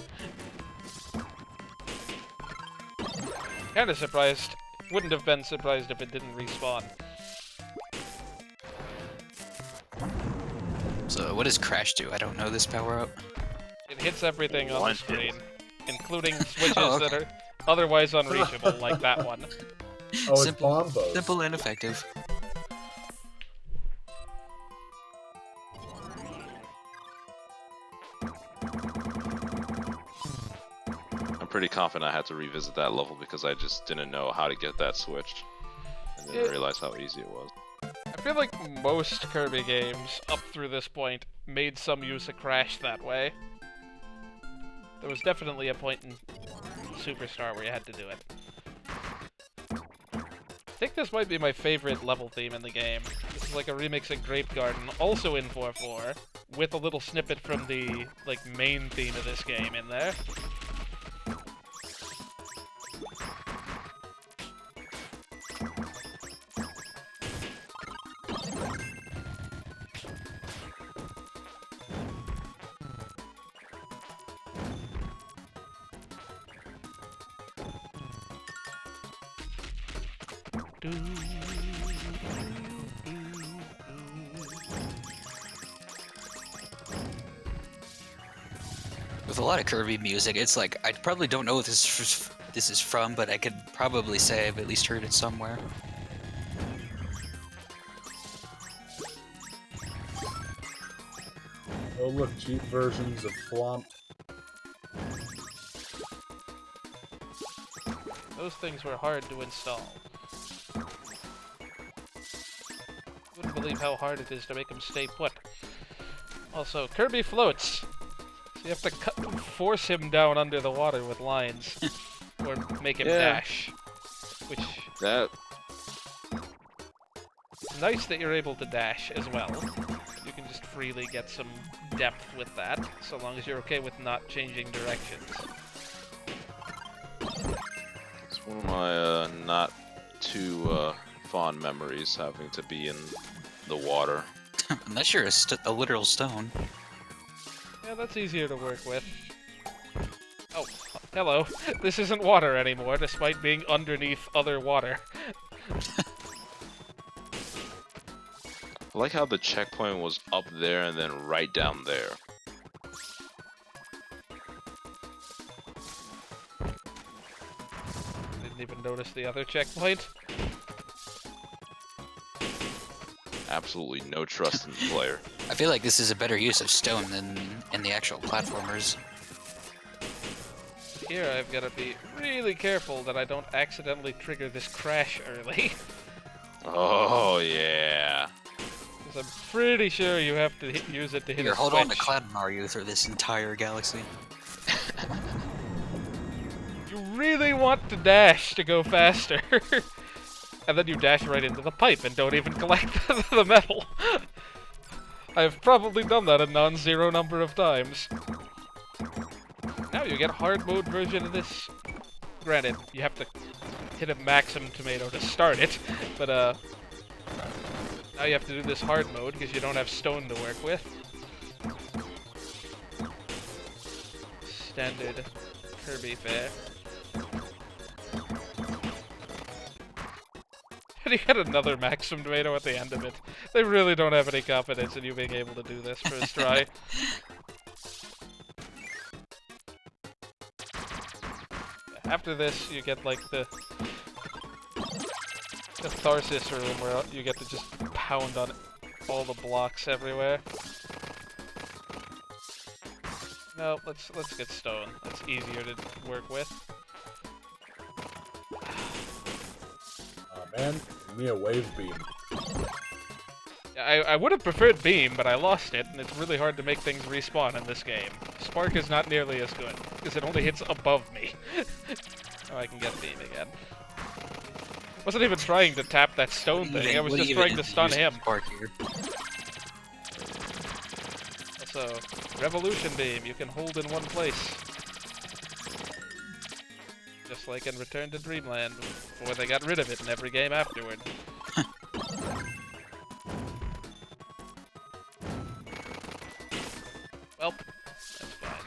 Kinda surprised. Wouldn't have been surprised if it didn't respawn. So what does Crash do? I don't know this power up. It hits everything on the One screen, including switches Oh, okay. that are otherwise unreachable, like that one. Oh, it's Simple- Bombos. Simple and effective. I'm pretty confident I had to revisit that level because I just didn't know how to get that switched. And didn't Yeah. realize how easy it was. I feel like most Kirby games up through this point made some use of Crash that way. There was definitely a point in Superstar where you had to do it. I think this might be my favorite level theme in the game. This is like a remix of Grape Garden, also in 4.4, with a little snippet from the like main theme of this game in there. do, do. With a lot of Kirby music, it's like I probably don't know what this is from, but I could probably say I've at least heard it somewhere. Oh look, cheap versions of Flomp. Those things were hard to install. Wouldn't believe how hard it is to make them stay put. Also, Kirby floats. So you have to force him down under the water with lines. Or make him dash. Which... That... Nice that you're able to dash as well. You can just freely get some depth with that, so long as you're okay with not changing directions. It's one of my not too fond memories, having to be in the water. Unless you're a literal stone. Yeah, that's easier to work with. Oh, hello. This isn't water anymore, despite being underneath other water. I like how the checkpoint was up there and then right down there. Didn't even notice the other checkpoint. Absolutely no trust in the player. I feel like this is a better use of stone than in the actual platformers. Here I've got to be really careful that I don't accidentally trigger this crash early. Oh, yeah. Because I'm pretty sure you have to use it to hit Here, a hold switch. on to Cloud Mario through this entire galaxy. You really want to dash to go faster. And then you dash right into the pipe and don't even collect the metal. I've probably done that a non-zero number of times. Now you get a hard mode version of this. Granted, you have to hit a maximum tomato to start it, but now you have to do this hard mode because you don't have stone to work with. Standard Kirby fare. And you get another maximum tomato at the end of it. They really don't have any confidence in you being able to do this first try. After this, you get like the catharsis room where you get to just pound on all the blocks everywhere. No, let's get stone. That's easier to work with. Aw man, give me a wave beam. I would have preferred beam, but I lost it, and it's really hard to make things respawn in this game. Spark is not nearly as good, because it only hits above me. Oh, I can get beam again. Wasn't even trying to tap that stone thing, I was just trying to stun him. Spark here. Also, Revolution Beam, you can hold in one place. Just like in Return to Dreamland, before they got rid of it in every game afterward. Well, that's fine.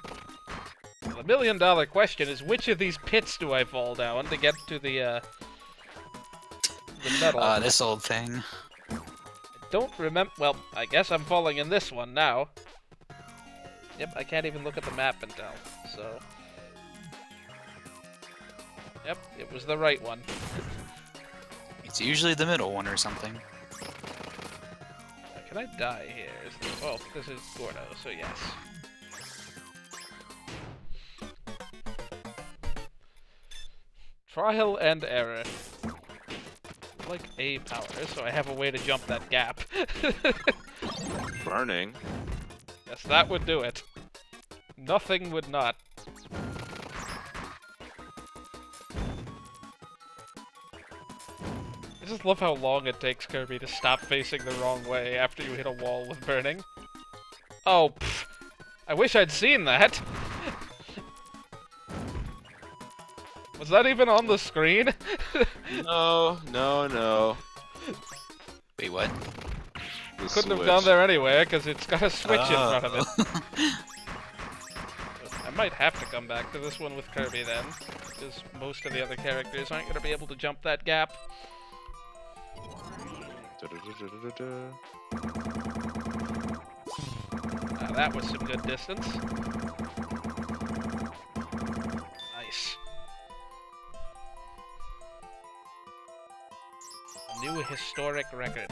Well, the million-dollar question is, which of these pits do I fall down to get to the metal? This old thing. I don't remember. Well, I guess I'm falling in this one now. Yep, I can't even look at the map and tell, so... Yep, it was the right one. It's usually the middle one or something. Can I die here? Oh, this is Gordo, so yes. Trial and error. Like A power, so I have a way to jump that gap. Burning. Yes, that would do it. Nothing would not. I just love how long it takes Kirby to stop facing the wrong way after you hit a wall with burning. Oh, pfft. I wish I'd seen that. Was that even on the screen? No. Wait, what? The Couldn't have switch. gone there anyway, because it's got a switch in front of it. I might have to come back to this one with Kirby then, because most of the other characters aren't going to be able to jump that gap. That was some good distance. Nice. A new historic record.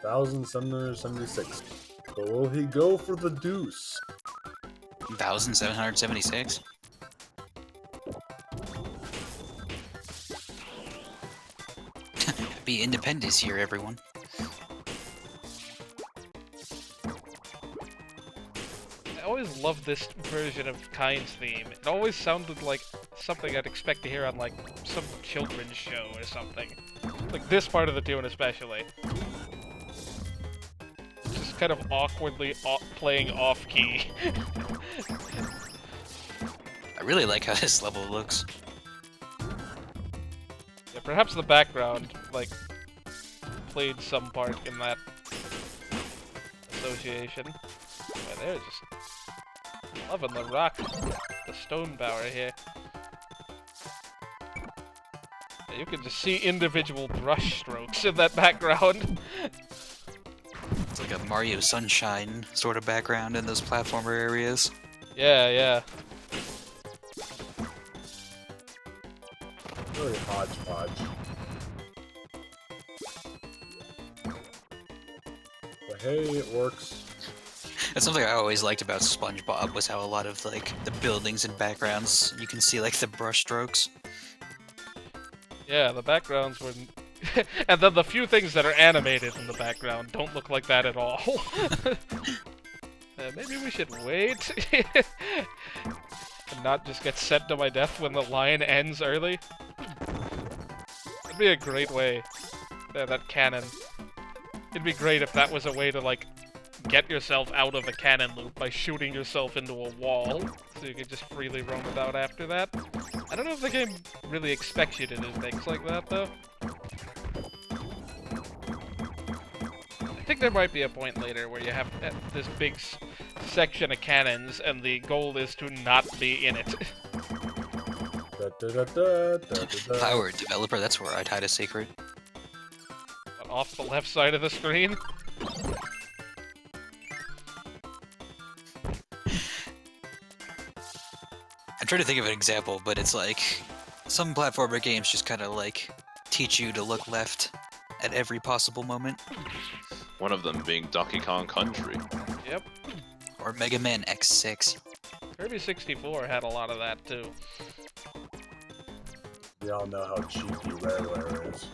$1,776. But will he go for the deuce? 1,776. Happy Independence here, everyone. I always loved this version of Kind's theme. It always sounded like something I'd expect to hear on, like, some children's show or something. Like, this part of the tune especially. Just kind of awkwardly playing off-key. I really like how this level looks. Yeah, perhaps the background, like, played some part in that association. Boy, they're just loving the rock, the stone power here. Yeah, you can just see individual brush strokes in that background. It's like a Mario Sunshine sort of background in those platformer areas. Yeah, yeah. Very hodgepodge. But hey, it works. That's something I always liked about SpongeBob, was how a lot of, like, the buildings and backgrounds, you can see, like, the brush strokes. Yeah, the backgrounds were... and then the few things that are animated in the background don't look like that at all. Maybe we should wait and not just get sent to my death when the line ends early. That'd be a great way. Yeah, that cannon. It'd be great if that was a way to, like, get yourself out of a cannon loop by shooting yourself into a wall, so you could just freely roam about after that. I don't know if the game really expects you to do things like that, though. I think there might be a point later where you have this big section of cannons, and the goal is to not be in it. If I were a developer, that's where I'd hide a secret. But off the left side of the screen. I'm trying to think of an example, but it's like some platformer games just kind of like teach you to look left at every possible moment. One of them being Donkey Kong Country. Yep. Or Mega Man X6. Kirby 64 had a lot of that too. We all know how cheeky Rareware is.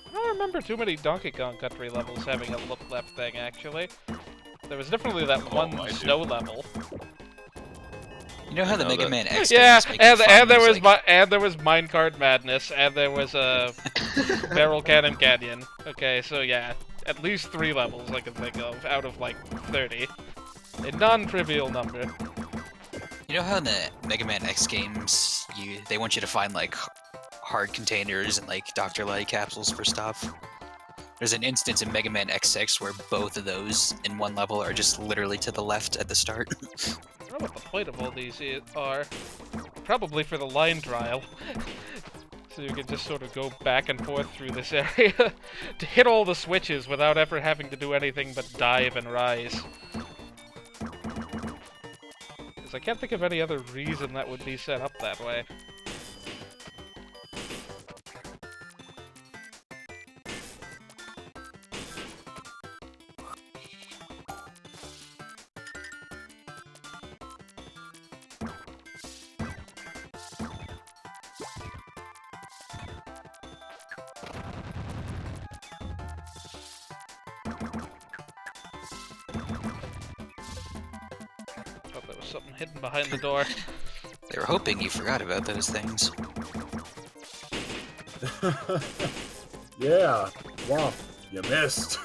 I don't remember too many Donkey Kong Country levels having a look left thing, actually. There was definitely that one I do. snow level. You know how the know Mega that- Man X Yeah, games make and fun there of, was like, and there was Minecart Madness, and there was Barrel Cannon Canyon. Okay, so yeah, at least 3 levels I can think of out of like 30. A non-trivial number. You know how in the Mega Man X games, they want you to find like hard containers and like Dr. Light capsules for stuff? There's an instance in Mega Man X6 where both of those in one level are just literally to the left at the start. I don't know what the point of all these are. Probably for the line trial. So you can just sort of go back and forth through this area to hit all the switches without ever having to do anything but dive and rise. Because I can't think of any other reason that would be set up that way. Thought there was something hidden behind the door. They were hoping you forgot about those things. Yeah, Womp, you missed.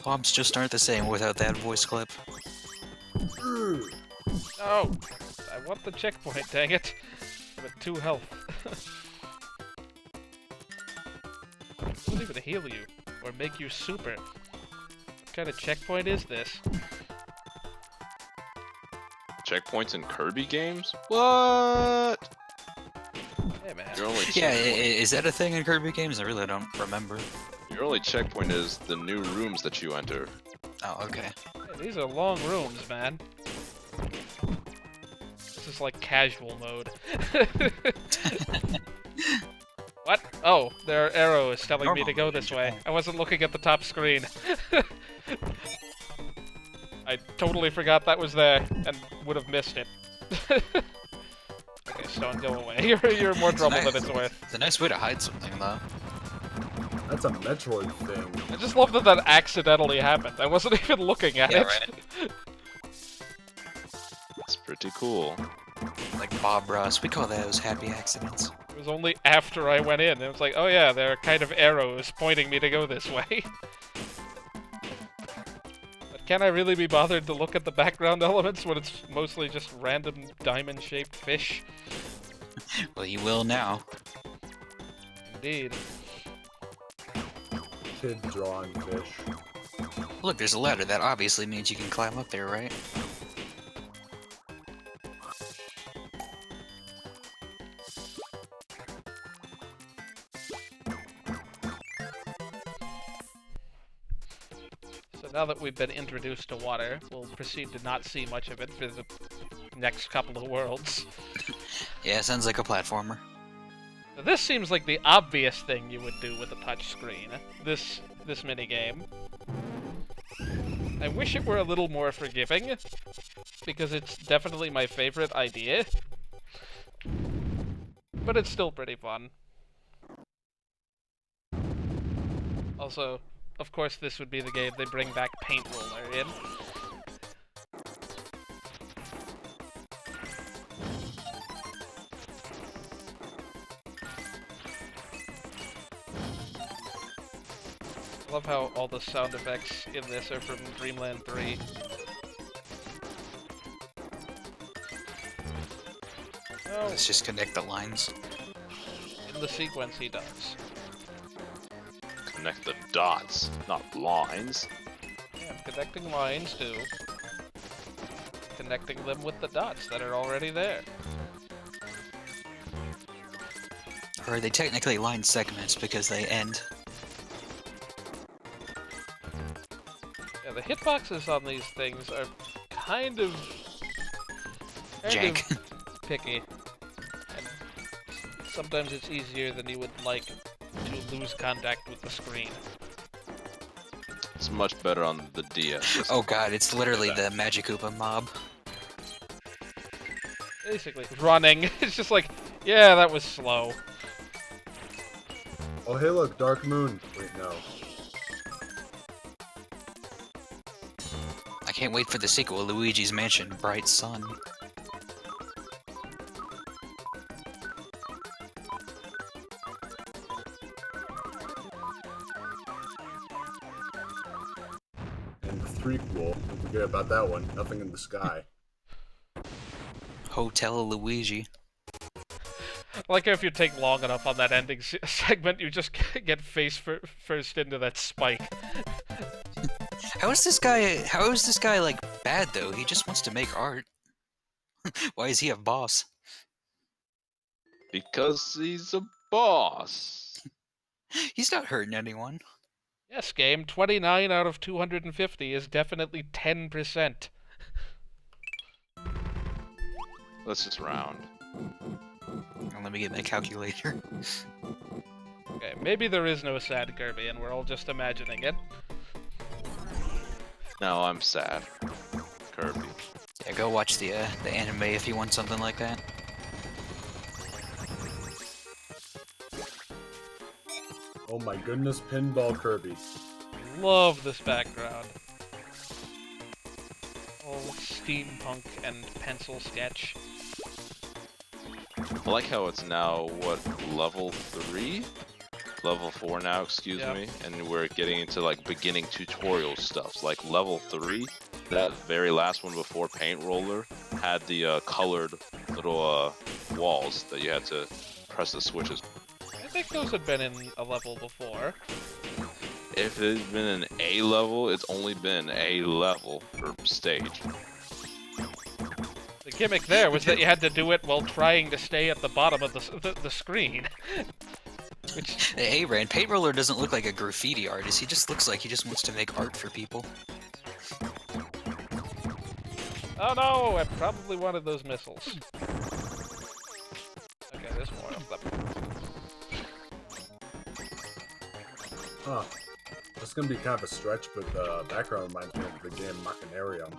Womps just aren't the same without that voice clip. No! I want the checkpoint, dang it! I'm at 2 health. It doesn't even heal you, or make you super. kind of checkpoint is this? Checkpoints in Kirby games? What? Hey man. Your only Yeah, checkpoint, is that a thing in Kirby games? I really don't remember. your only checkpoint is the new rooms that you enter. Oh, okay. Hey, these are long rooms, man. This is like casual mode. What? Oh, there are arrows telling me to go this way. I wasn't looking at the top screen. I totally forgot that was there and would have missed it. Okay, Stone, go away. You're more trouble than it's worth. It's a nice way to hide something, though. That's a Metroid thing. I just love that that accidentally happened. I wasn't even looking at Yeah, it. right. It's pretty cool. Like Bob Ross, we call those happy accidents. It was only after I went in. It was like, oh yeah, there are kind of arrows pointing me to go this way. But can I really be bothered to look at the background elements when it's mostly just random diamond-shaped fish? Well, you will now. Indeed. Kid drawing fish. Look, there's a ladder. That obviously means you can climb up there, right? So now that we've been introduced to water, we'll proceed to not see much of it for the next couple of worlds. Yeah, sounds like a platformer. So this seems like the obvious thing you would do with a touch screen. This minigame. I wish it were a little more forgiving, because it's definitely my favorite idea. But it's still pretty fun. Also, of course this would be the game they bring back Paint Roller in. I love how all the sound effects in this are from Dreamland 3. Oh, Let's just connect the lines. in the sequence he does. Connect the dots, not lines. Yeah, I'm connecting lines too. Connecting them with the dots that are already there. Or are they technically line segments because they end? Yeah, the hitboxes on these things are kind of Jank. picky. And sometimes it's easier than you would like to lose contact with the screen. It's much better on the DS. Oh god, it's literally the Magic Koopa mob. Basically, running. It's just like, yeah, that was slow. Oh, hey, look, Dark Moon. Wait, no. I can't wait for the sequel, Luigi's Mansion, Bright Sun. And the threequel. Don't forget about that one. Nothing in the sky. Hotel Luigi. I like how if you take long enough on that ending segment, you just get face first into that spike. How is this guy like bad though? He just wants to make art. Why is he a boss? Because he's a boss. He's not hurting anyone. Yes, game, 29 out of 250 is definitely 10%. Let's just round. Let me get my calculator. Okay, maybe there is no sad Kirby and we're all just imagining it. No, I'm sad. Kirby. Yeah, go watch the anime if you want something like that. Oh my goodness, Pinball Kirby. Love this background. All steampunk and pencil sketch. I like how it's now, what, level 3? Level 4 now, excuse Yep. me. And we're getting into, like, beginning tutorial stuff. Like, level 3, that very last one before Paint Roller, had the colored little walls that you had to press the switches. I think those had been in a level before. If it's been an A level, it's only been a level per stage. The gimmick there was that you had to do it while trying to stay at the bottom of the screen. Which... Hey, Rand, Paint Roller doesn't look like a graffiti artist. He just looks like he just wants to make art for people. Oh no! I probably wanted those missiles. Okay, there's more of them. Huh. This is gonna be kind of a stretch, but the background reminds me of the game Machinarium.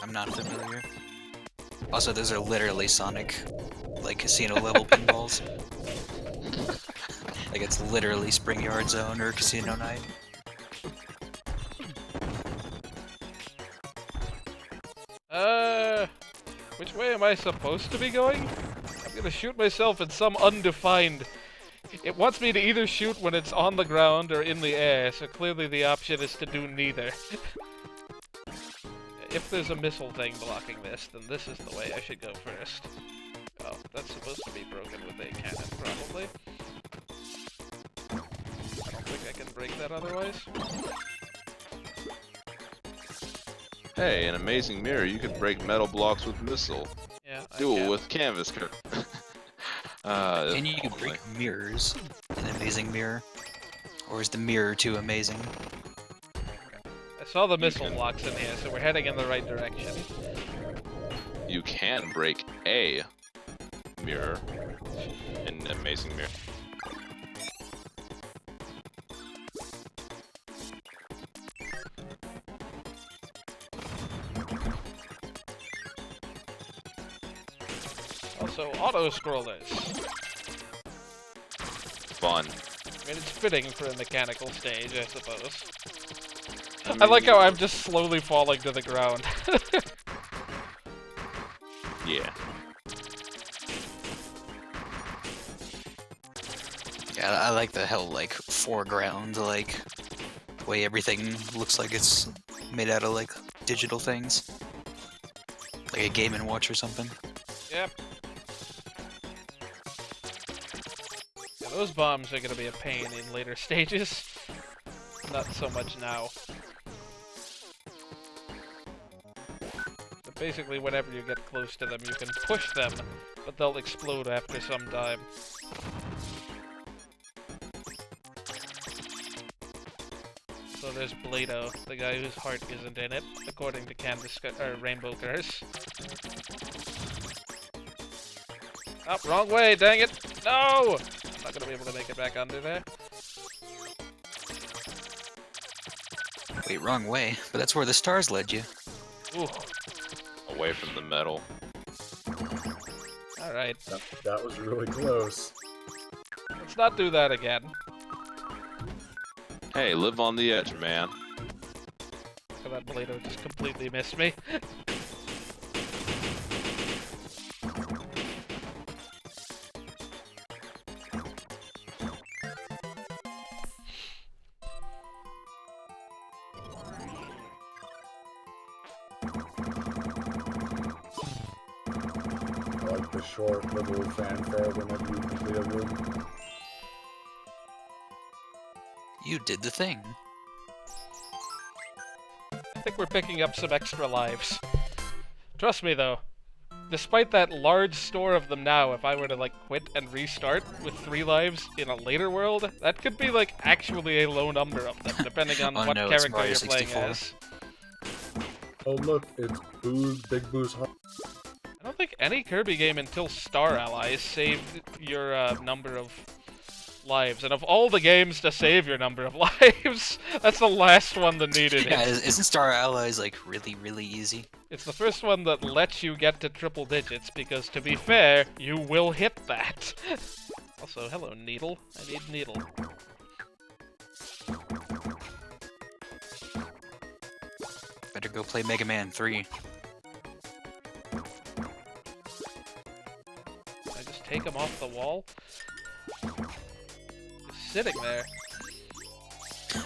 I'm not familiar. Also, those are literally Sonic, like, casino level pinballs. Like, it's literally Spring Yard Zone or Casino Night. Which way am I supposed to be going? I'm gonna shoot myself in some undefined... It wants me to either shoot when it's on the ground or in the air, so clearly the option is to do neither. If there's a missile thing blocking this, then this is the way I should go first. Oh, that's supposed to be broken with a cannon, probably. I don't think I can break that otherwise. Hey, an amazing mirror. You could break metal blocks with missile. Yeah, I Do it can. with canvas. Can you break mirrors? An amazing mirror? Or is the mirror too amazing? I saw the missile blocks in here, so we're heading in the right direction. You can break a mirror in an amazing mirror. Also, auto-scrollers. Fun. I mean, it's fitting for a mechanical stage, I suppose. I like how I'm just slowly falling to the ground. Yeah. Yeah, I like the hell, like, foreground, like, way everything looks like it's made out of, like, digital things. Like a Game & Watch or something. Yep. Yeah, those bombs are gonna be a pain in later stages. Not so much now. But basically, whenever you get close to them, you can push them, but they'll explode after some time. So there's Blado, the guy whose heart isn't in it, according to Rainbow Curse. Oh, wrong way, dang it! No! I'm not gonna be able to make it back under there. Wait, wrong way, but that's where the stars led you. Ooh, Away from the metal. alright. That was really close. Let's not do that again. Hey, live on the edge, man. Look at that Blado just completely missed me. I like the short little fanfare whenever you complete a room. You did the thing. I think we're picking up some extra lives. Trust me though, despite that large store of them now, if I were to like quit and restart with 3 lives in a later world, that could be like actually a low number of them, depending on Oh what no, it's character Mario you're playing 64. as. Oh look, it's Big Boo's home. I don't think any Kirby game until Star Allies saved your number of lives, and of all the games to save your number of lives, that's the last one that needed Yeah, it. isn't Star Allies, like, really, really easy? It's the first one that lets you get to triple digits, because to be fair, you will hit that. Also, hello, Needle. I need Needle. Better go play Mega Man 3. I just take him off the wall? Just sitting there.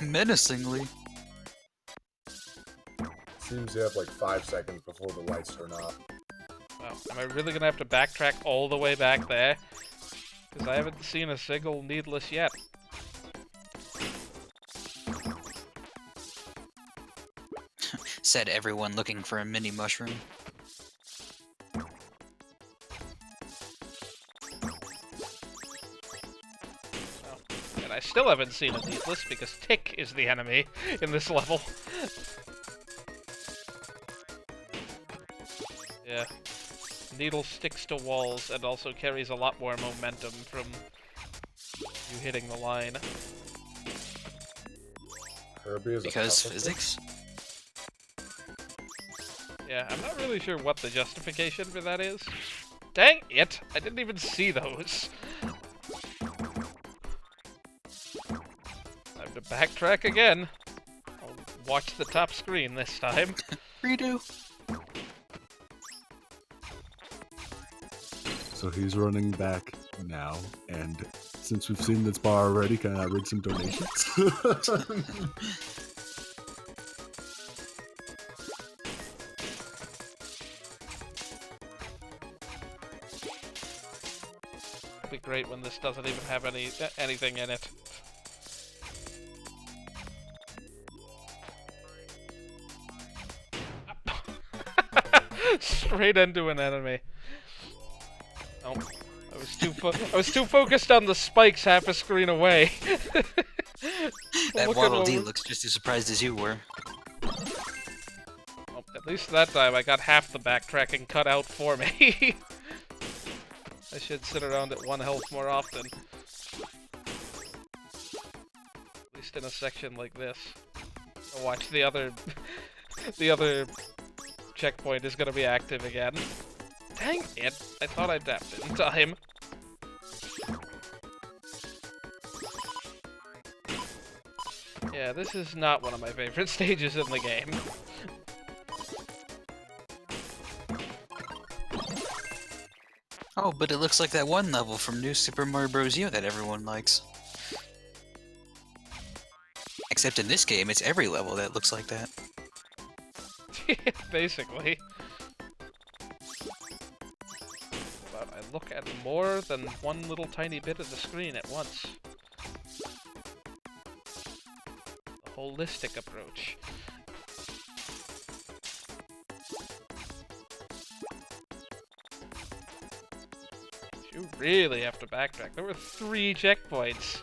Menacingly. Seems you have like 5 seconds before the lights turn off. Wow, am I really gonna have to backtrack all the way back there? Because I haven't seen a single Needless yet. said everyone looking for a mini mushroom. And I still haven't seen a Needless because Tick is the enemy in this level. Yeah. Needle sticks to walls and also carries a lot more momentum from you hitting the line. Kirby is Because a physics? Yeah, I'm not really sure what the justification for that is. Dang it! I didn't even see those. Time to backtrack again. I'll watch the top screen this time. Redo. So he's running back now, and since we've seen this bar already, can I read some donations? It'd be great when this doesn't even have anything in it. Straight into an enemy. Oh, I was too focused on the spikes half a screen away. That Look Waddle at Dee all- looks just as surprised as you were. Oh, at least that time I got half the backtracking cut out for me. I should sit around at 1 health more often. At least in a section like this. I'll watch the other... the other checkpoint is gonna be active again. Dang it! I thought I tapped it in time. Yeah, this is not one of my favorite stages in the game. Oh, but it looks like that one level from New Super Mario Bros. U that everyone likes. Except in this game, it's every level that looks like that. Basically. But I look at more than one little tiny bit of the screen at once. A holistic approach. You really have to backtrack. There were 3 checkpoints.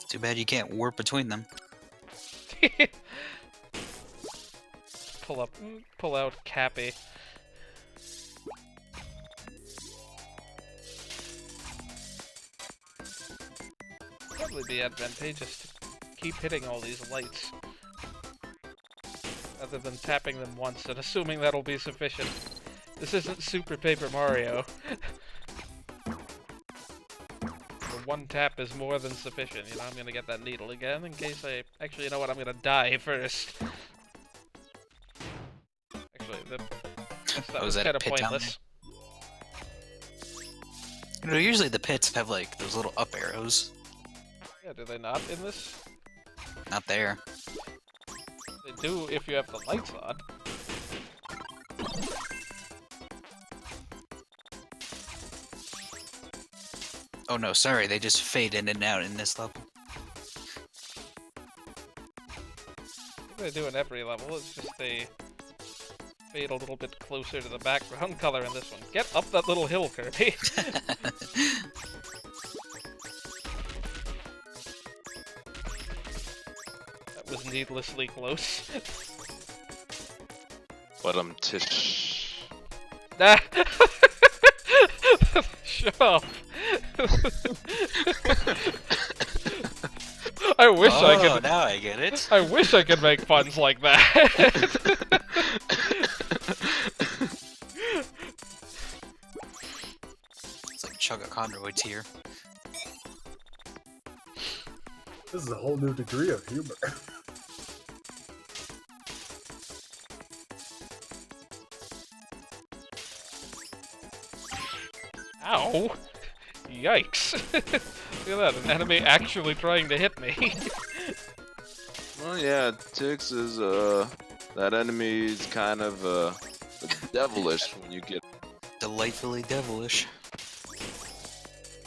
Too bad you can't warp between them. Pull out Cappy. Probably be advantageous to keep hitting all these lights. Rather than tapping them once and assuming that'll be sufficient. This isn't Super Paper Mario. The 1 tap is more than sufficient. You know, I'm gonna get that needle again in case I... Actually, you know what? I'm gonna die first. Actually, that Oh, was is that a kind of pit down pointless. You know, usually the pits have like those little up arrows. Yeah, do they not in this? Not there. They do if you have the lights on. Oh no, sorry, they just fade in and out in this level. They do in every level, it's just they fade a little bit closer to the background color in this one. Get up that little hill, Kirby! That was needlessly close. But tish. Ah! Shut up! I wish I Oh, could. now I get it. I wish I could make puns like that. It's like Chugga Conroy's here. This is a whole new degree of humor. Ow! Yikes! Look at that, an enemy actually trying to hit me. Well, yeah, Tix is, that enemy's kind of, devilish when you get... Delightfully devilish.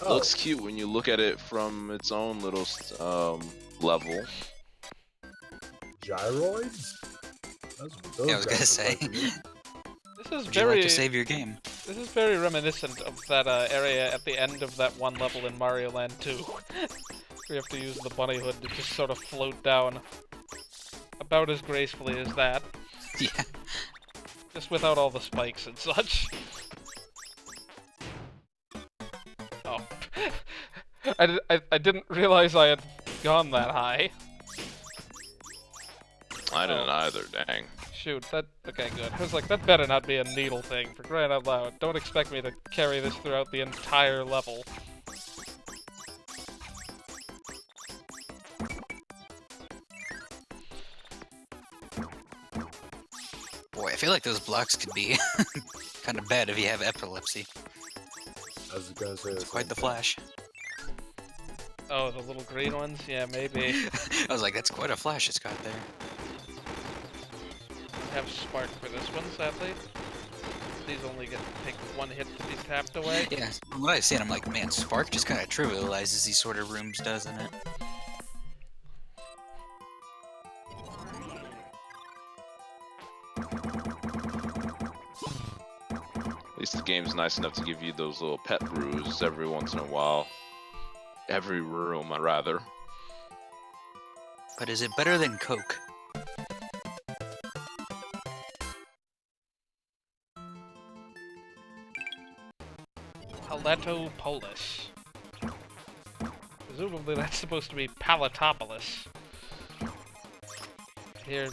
Oh, Looks cute when you look at it from its own little level. gyroids? That's what those Yeah, I was gonna guys say. look like to me. This is Would you like to very save your game? this is very reminiscent of that area at the end of that one level in Mario Land 2. We have to use the bunny hood to just sort of float down. About as gracefully as that, Yeah. just without all the spikes and such. Oh. I didn't realize I had gone that high. I didn't either, dang. Shoot, okay, good. I was like, that better not be a needle thing, for crying out loud. Don't expect me to carry this throughout the entire level. Boy, I feel like those blocks could be kind of bad if you have epilepsy. I was gonna say It's quite the flash. Oh, the little green ones? Yeah, maybe. I was like, that's quite a flash it's got there. I have Spark for this one, sadly. These only take one hit to be tapped away. Yeah, from what I've seen, I'm like, man, Spark just kind of trivializes these sort of rooms, doesn't it? At least the game's nice enough to give you those little pet brews every once in a while. Every room, rather. But is it better than Coke? Paleto Polis. Presumably that's supposed to be Palatopolis. Here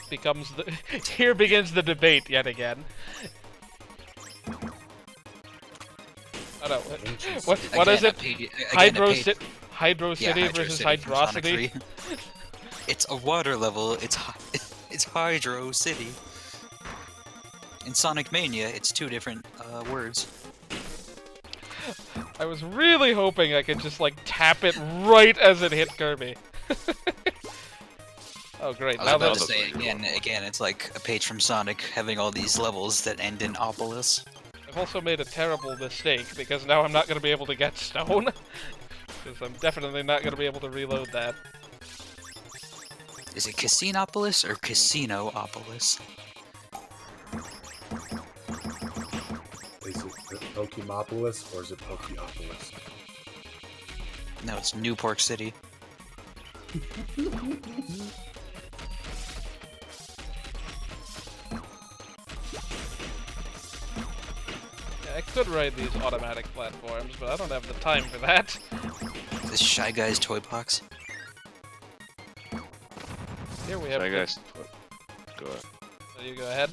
begins the debate yet again. Oh no, what is it? Hydro City versus Hydrocity? It's a water level, it's Hydro City. In Sonic Mania, it's two different words. I was really hoping I could just like tap it right as it hit Kirby. Oh great! I was Now about that to say again, it's like a page from Sonic having all these levels that end in Opolis. I've also made a terrible mistake because now I'm not going to be able to get stone. Because I'm definitely not going to be able to reload that. Is it Casinopolis or Casinoopolis? Is it Pokemopolis or is it Pokeopolis? No, it's Newport City. Yeah, I could ride these automatic platforms, but I don't have the time for that. This Shy Guy's Toy Box. Here we have. Shy Guys. Go ahead. So you go ahead.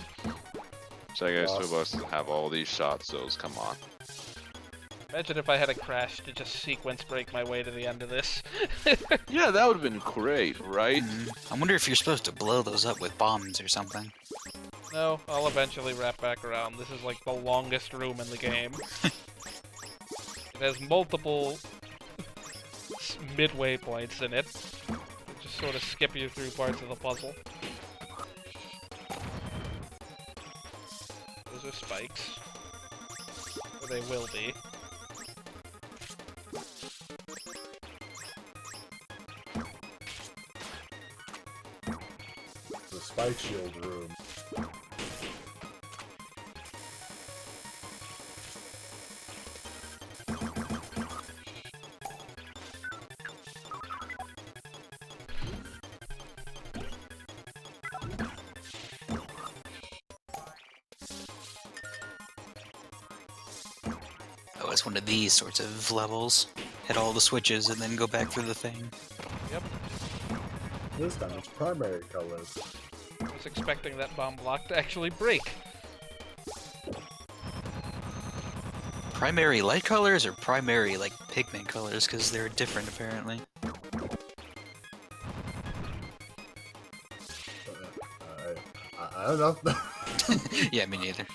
Shy Guys Toy Box have all these shot zones, come on. Imagine if I had a crash to just sequence break my way to the end of this. Yeah, that would have been great, right? I wonder if you're supposed to blow those up with bombs or something. No, I'll eventually wrap back around. This is like the longest room in the game. It has multiple midway points in it. That just sort of skip you through parts of the puzzle. Those are spikes. Or they will be. The Spike Shield room. Oh, it's one of these sorts of levels. Hit all the switches and then go back through the thing. Yep. This time it's primary colors. I was expecting that bomb block to actually break. Primary light colors or primary, like, pigment colors? Because they're different, apparently. I don't know. Yeah, me neither.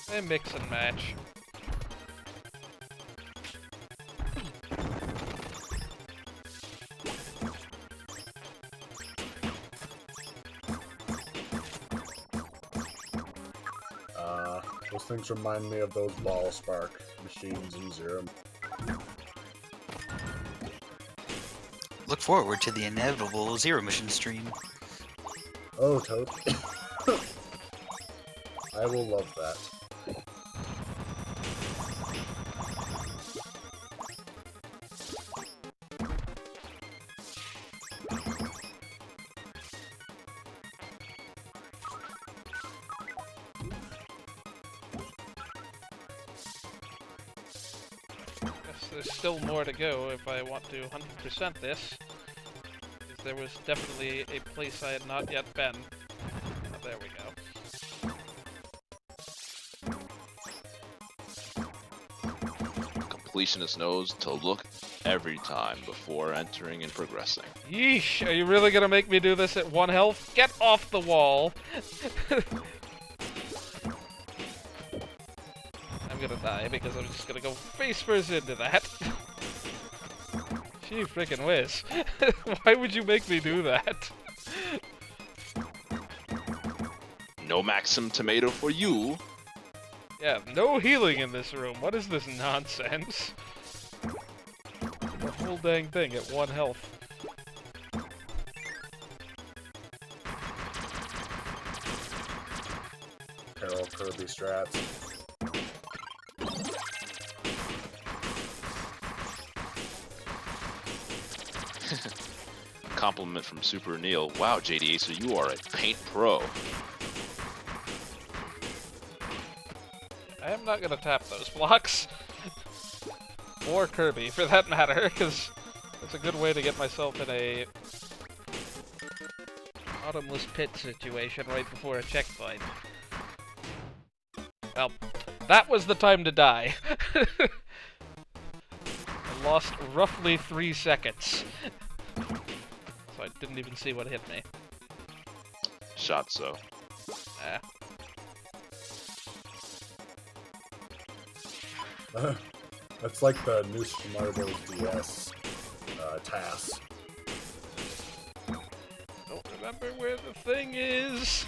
They mix and match. What's things remind me of those ball spark machines in Zero. Look forward to the inevitable Zero Mission stream. Oh, totally. I will love that. There's still more to go if I want to 100% this. Because there was definitely a place I had not yet been. Oh, there we go. Completionist knows to look every time before entering and progressing. Yeesh, are you really gonna make me do this at 1 health? Get off the wall! I'm gonna die because I'm just gonna go face first into that. Gee frickin' whiz. Why would you make me do that? No Maxim tomato for you. Yeah, no healing in this room. What is this nonsense? The whole dang thing at 1 health. Carol Kirby strats. Compliment from Super Neil. Wow, JDA, so you are a paint pro. I am not gonna tap those blocks. Or Kirby, for that matter, because that's a good way to get myself in a bottomless pit situation right before a checkpoint. Well, that was the time to die. I lost roughly 3 seconds. So I didn't even see what hit me. Shot so. That's like the new Super Mario Bros. DS task. Don't remember where the thing is.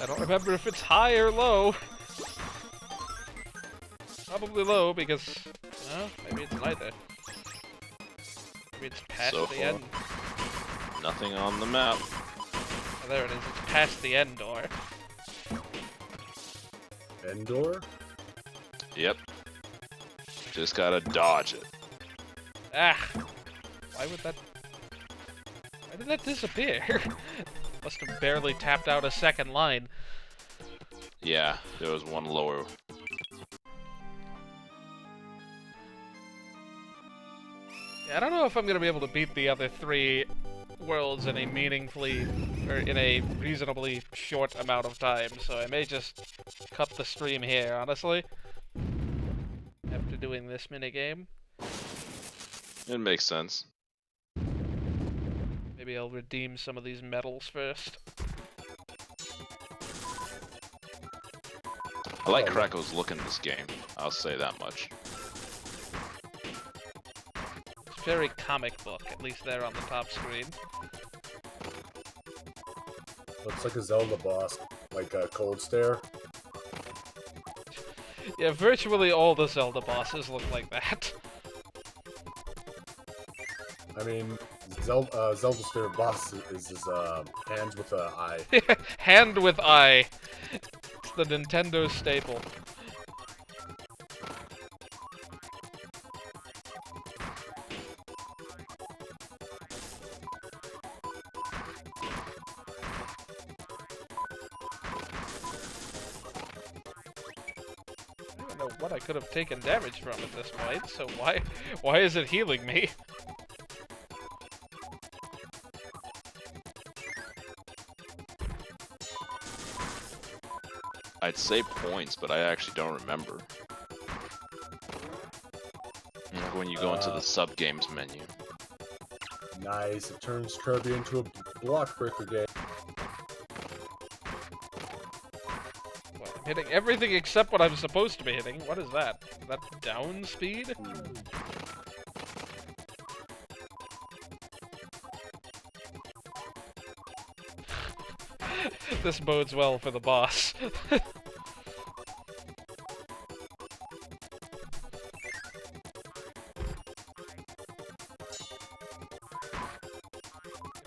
I don't remember if it's high or low. Probably low because, well, maybe it's neither. Maybe it's past So the far. end. Nothing on the map. Oh, there it is. It's past the end door. Endor? Yep. Just gotta dodge it. Ah! Why would that... Why did that disappear? Must have barely tapped out a second line. Yeah, there was one lower. Yeah, I don't know if I'm gonna be able to beat the other 3 worlds in a meaningfully, or in a reasonably short amount of time, so I may just cut the stream here, honestly. After doing this minigame. It makes sense. Maybe I'll redeem some of these medals first. I like Krako's look in this game. I'll say that much. It's very comic book, at least there on the top screen. Looks like a Zelda boss, like a Cold Stare. Yeah, virtually all the Zelda bosses look like that. I mean, Zelda's favorite boss is his hands with an eye. Hand with eye. It's the Nintendo staple. I don't know what I could have taken damage from at this point, so why is it healing me? I'd say points, but I actually don't remember. Like when you go into the sub-games menu. Nice, it turns Kirby into a block breaker game. What, I'm hitting everything except what I'm supposed to be hitting. What is that? Is that down speed? This bodes well for the boss.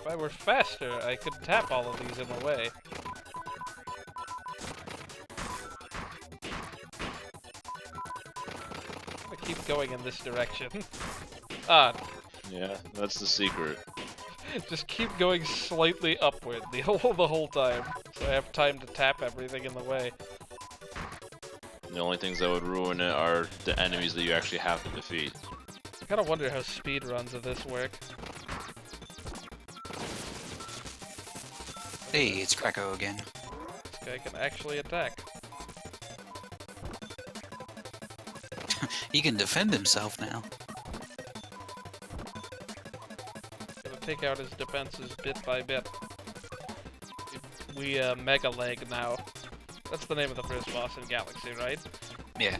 I were faster, I could tap all of these in a way. I'm gonna keep going in this direction. Ah, Yeah, that's the secret. just keep going slightly upward the whole time, so I have time to tap everything in the way. The only things that would ruin it are the enemies that you actually have to defeat. I kinda wonder how speedruns of this work. Hey, it's Krako again. This guy can actually attack. He can defend himself now. Gonna take out his defenses bit by bit. We Mega Leg now. That's the name of the first boss in Galaxy, right? Yeah.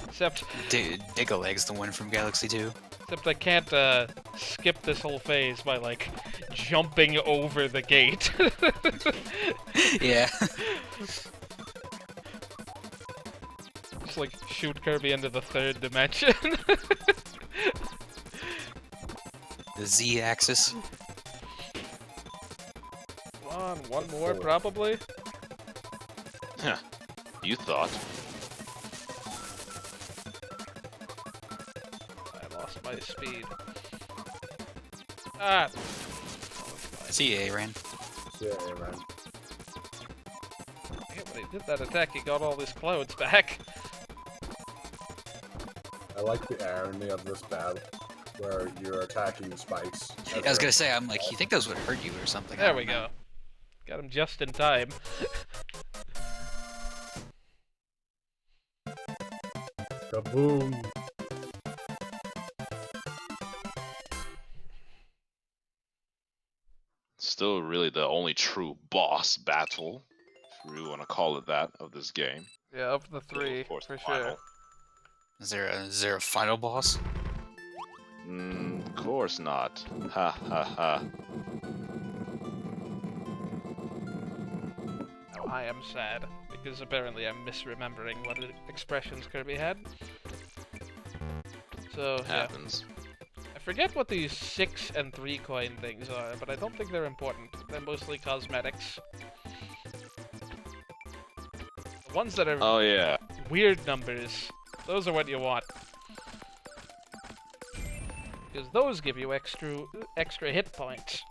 Except Dig-a-Leg's the one from Galaxy 2. Except I can't skip this whole phase by like jumping over the gate. Yeah. Just like shoot Kirby into the third dimension. The Z-axis. Come on, one more probably. Huh. You thought. I lost my speed. Ah! CA ran. Yeah, man. Yeah, when he did that attack, he got all his clothes back. I like the irony of this battle, where you're attacking spikes. I was gonna say, I'm like, you think those would hurt you or something? I There don't we know. go. Got him just in time. Kaboom! Still really the only true boss battle, if you really want to call it that, of this game. Yeah, of the three, Of course, for the sure. final. Is there a final boss? Of course not. Ha ha ha. Now I am sad, because apparently I'm misremembering what expressions Kirby had. So, yeah. Happens. I forget what these 6 and 3 coin things are, but I don't think they're important. They're mostly cosmetics. The ones that are Oh yeah. weird numbers, those are what you want. Because those give you extra hit points.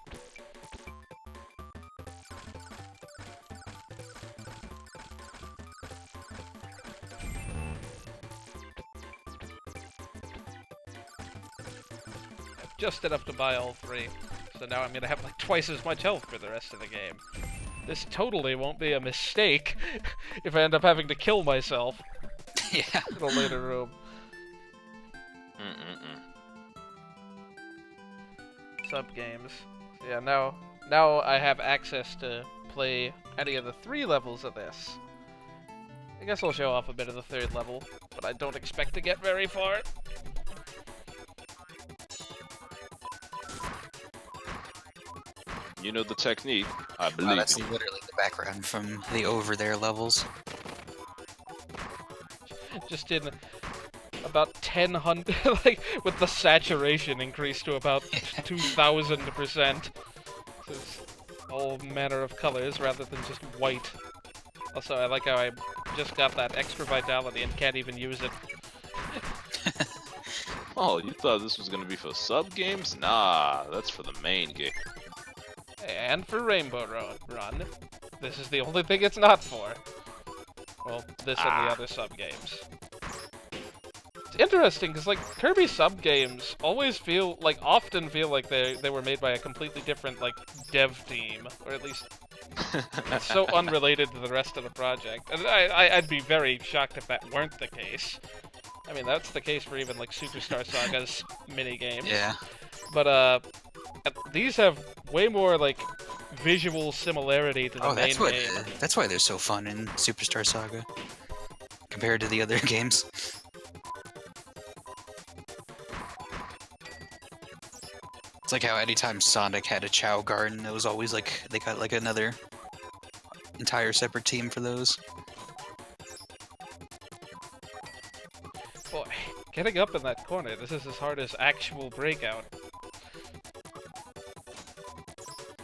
Just enough to buy all 3. So now I'm gonna have like twice as much health for the rest of the game. This totally won't be a mistake if I end up having to kill myself Yeah. in a later room. Sub games. So yeah, now I have access to play any of the 3 levels of this. I guess I'll show off a bit of the 3rd level, but I don't expect to get very far. You know the technique. I Oh, believe that's you. literally the background from the over there levels. Just in about 1000, like with the saturation increased to about 2000%. So it's all manner of colors rather than just white. Also, I like how I just got that extra vitality and can't even use it. Oh, you thought this was gonna be for sub games? Nah, that's for the main game. And for Rainbow Run, this is the only thing it's not for. Well, this and the other sub games. It's interesting because like Kirby sub games often feel like they were made by a completely different like dev team, or at least it's so unrelated to the rest of the project. And I'd be very shocked if that weren't the case. I mean, that's the case for even like Superstar Saga's mini games. Yeah. But these have way more like visual similarity to the Oh, main game. that's why they're so fun in Superstar Saga compared to the other games. It's like how anytime Sonic had a Chow Garden, it was always like they got like another entire separate team for those. Boy, getting up in that corner, this is as hard as actual Breakout.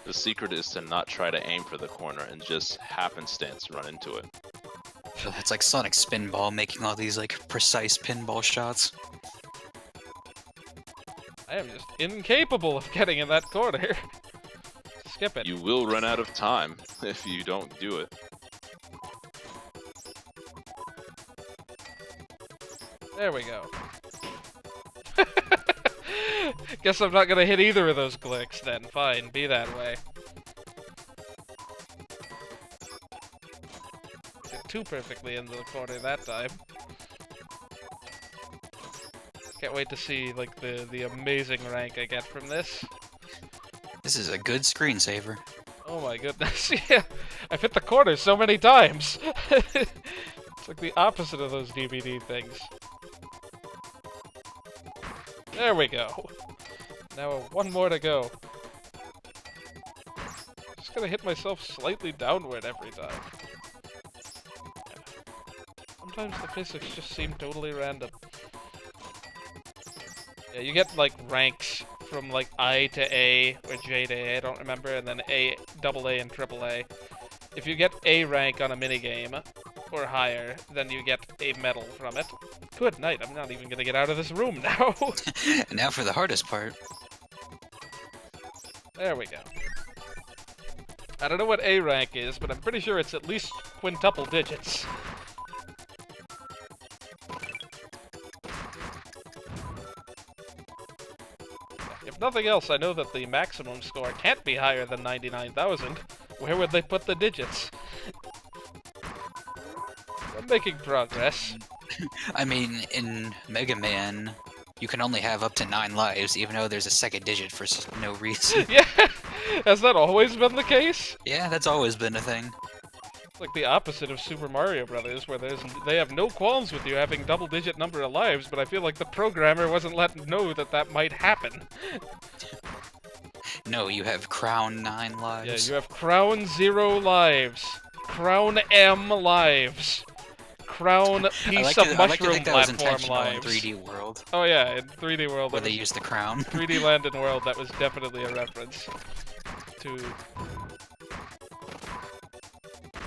The secret is to not try to aim for the corner and just happenstance run into it. It's like Sonic Spinball making all these like precise pinball shots. I am just incapable of getting in that corner. Skip it. You will run out of time if you don't do it. There we go. Guess I'm not gonna hit either of those glicks then. Fine, be that way. Hit two perfectly into the corner that time. Can't wait to see like the amazing rank I get from this. This is a good screensaver. Oh my goodness, yeah. I've hit the corner so many times. It's like the opposite of those DVD things. There we go. Now one more to go. Just gonna hit myself slightly downward every time. Sometimes the physics just seem totally random. Yeah, you get like ranks from like I to A or J to A, I don't remember, and then A, double A, and triple A. If you get A rank on a minigame or higher, then you get a medal from it. Good night, I'm not even gonna get out of this room now. And now for the hardest part. There we go. I don't know what A rank is, but I'm pretty sure it's at least quintuple digits. If nothing else, I know that the maximum score can't be higher than 99,000. Where would they put the digits? I'm making progress. I mean, in Mega Man, you can only have up to 9 lives, even though there's a second digit for no reason. Yeah! Has that always been the case? Yeah, that's always been a thing. It's like the opposite of Super Mario Brothers, where they have no qualms with you having double-digit number of lives, but I feel like the programmer wasn't letting know that that might happen. No, you have Crown 9 Yeah, lives. you have Crown 0 lives. Crown M lives. Crown piece of I like to mushroom think that was platform intentional in lives. 3D World, Oh yeah, in 3D World. where that they was- used the crown. 3D Land and World, that was definitely a reference to...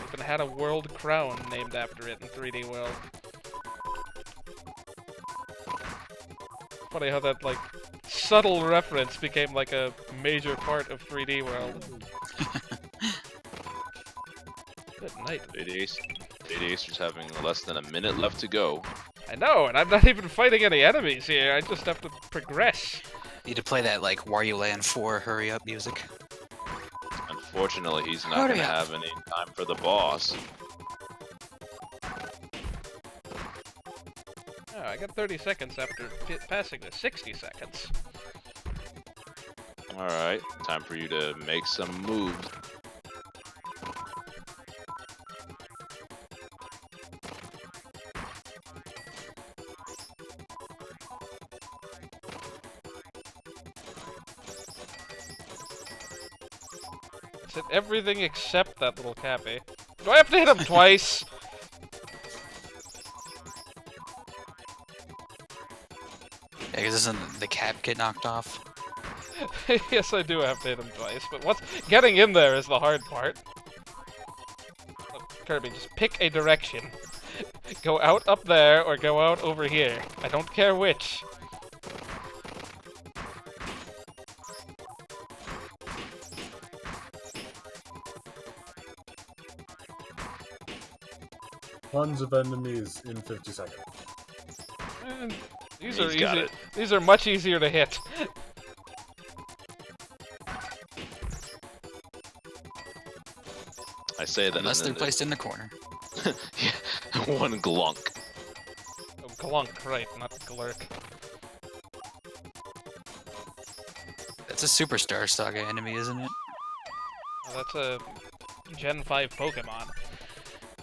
Even had a world crown named after it in 3D World. Funny how that, like, subtle reference became, like, a major part of 3D World. Good night. Data Acer's having less than a minute left to go. I know, and I'm not even fighting any enemies here, I just have to progress. Need to play that, like, Wario Land 4 hurry up music. Unfortunately, he's not Hurry going to up. have any time for the boss. Oh, I got 30 seconds after passing the 60 seconds. Alright, time for you to make some moves. It's hit everything except that little Cappy. Do I have to hit him twice? Yeah, because doesn't the cap get knocked off? Yes, I do have to hit him twice, but what's getting in there is the hard part. Oh, Kirby, just pick a direction. Go out up there or go out over here. I don't care which. Tons of enemies in 50 seconds. These He's are got easy. it. These are much easier to hit. I say that Unless and they're then placed in the corner. yeah, one glunk. Oh, glunk, right, not glurk. That's a Superstar Saga enemy, isn't it? Oh, that's a Gen 5 Pokemon.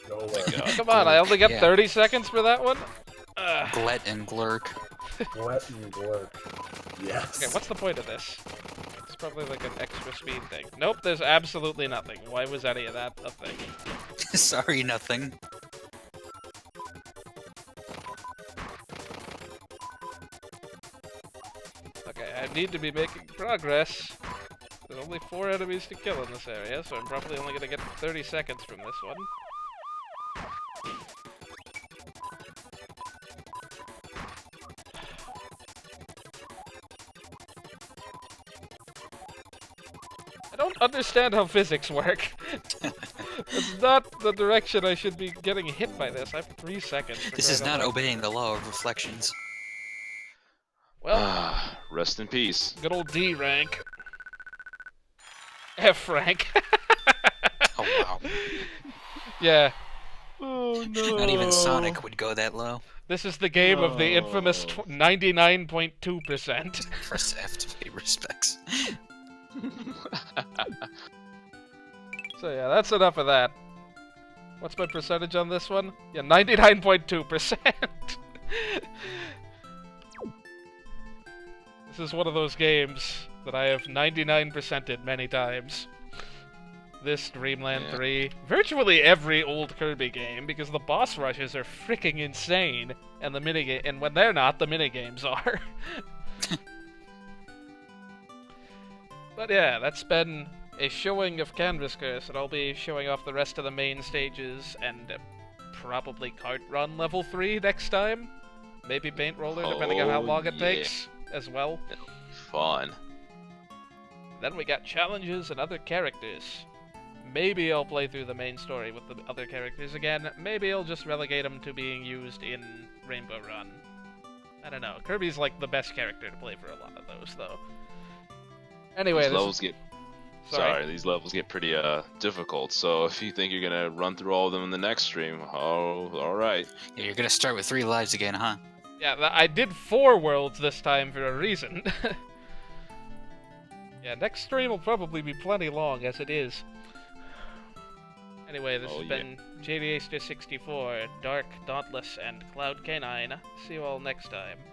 No way. Oh, come on, I only get Yeah. 30 seconds for that one? Ugh. Glet and Glurk. Glet and Glurk. Yes. Okay, what's the point of this? It's probably like an extra speed thing. Nope, there's absolutely nothing. Why was any of that a thing? Sorry, nothing. Okay, I need to be making progress. There's only 4 enemies to kill in this area, so I'm probably only gonna get 30 seconds from this one. I don't understand how physics work. It's not the direction I should be getting hit by this. I have 3 seconds. This is not obeying the law of reflections. Well, Rest in peace. good old D rank. F rank. Oh wow. Yeah, Oh no. Not even Sonic would go that low. this is the game of the infamous 99.2%. Press F to pay respects. So yeah, that's enough of that. What's my percentage on this one? Yeah, 99.2%. This is one of those games that I have 99%ed many times. This, Dreamland Yeah. 3, virtually every old Kirby game, because the boss rushes are freaking insane, and the minigame, and when they're not, the minigames are. But yeah, that's been a showing of Canvas Curse, and I'll be showing off the rest of the main stages and probably Kart Run Level 3 next time. Maybe Paint Roller, depending on how Oh, long it yeah. takes as well. Fun. Then we got challenges and other characters. Maybe I'll play through the main story with the other characters again. Maybe I'll just relegate them to being used in Rainbow Run. I don't know. Kirby's like the best character to play for a lot of those, though. Anyway, These this levels get these levels get pretty difficult. So if you think you're gonna run through all of them in the next stream, oh, all right. Yeah, you're gonna start with 3 lives again, huh? Yeah, I did 4 worlds this time for a reason. Yeah, next stream will probably be plenty long as it is. Anyway, this Oh, has yeah. been JDH64, Dark, Dauntless, and Cloud K9. See you all next time.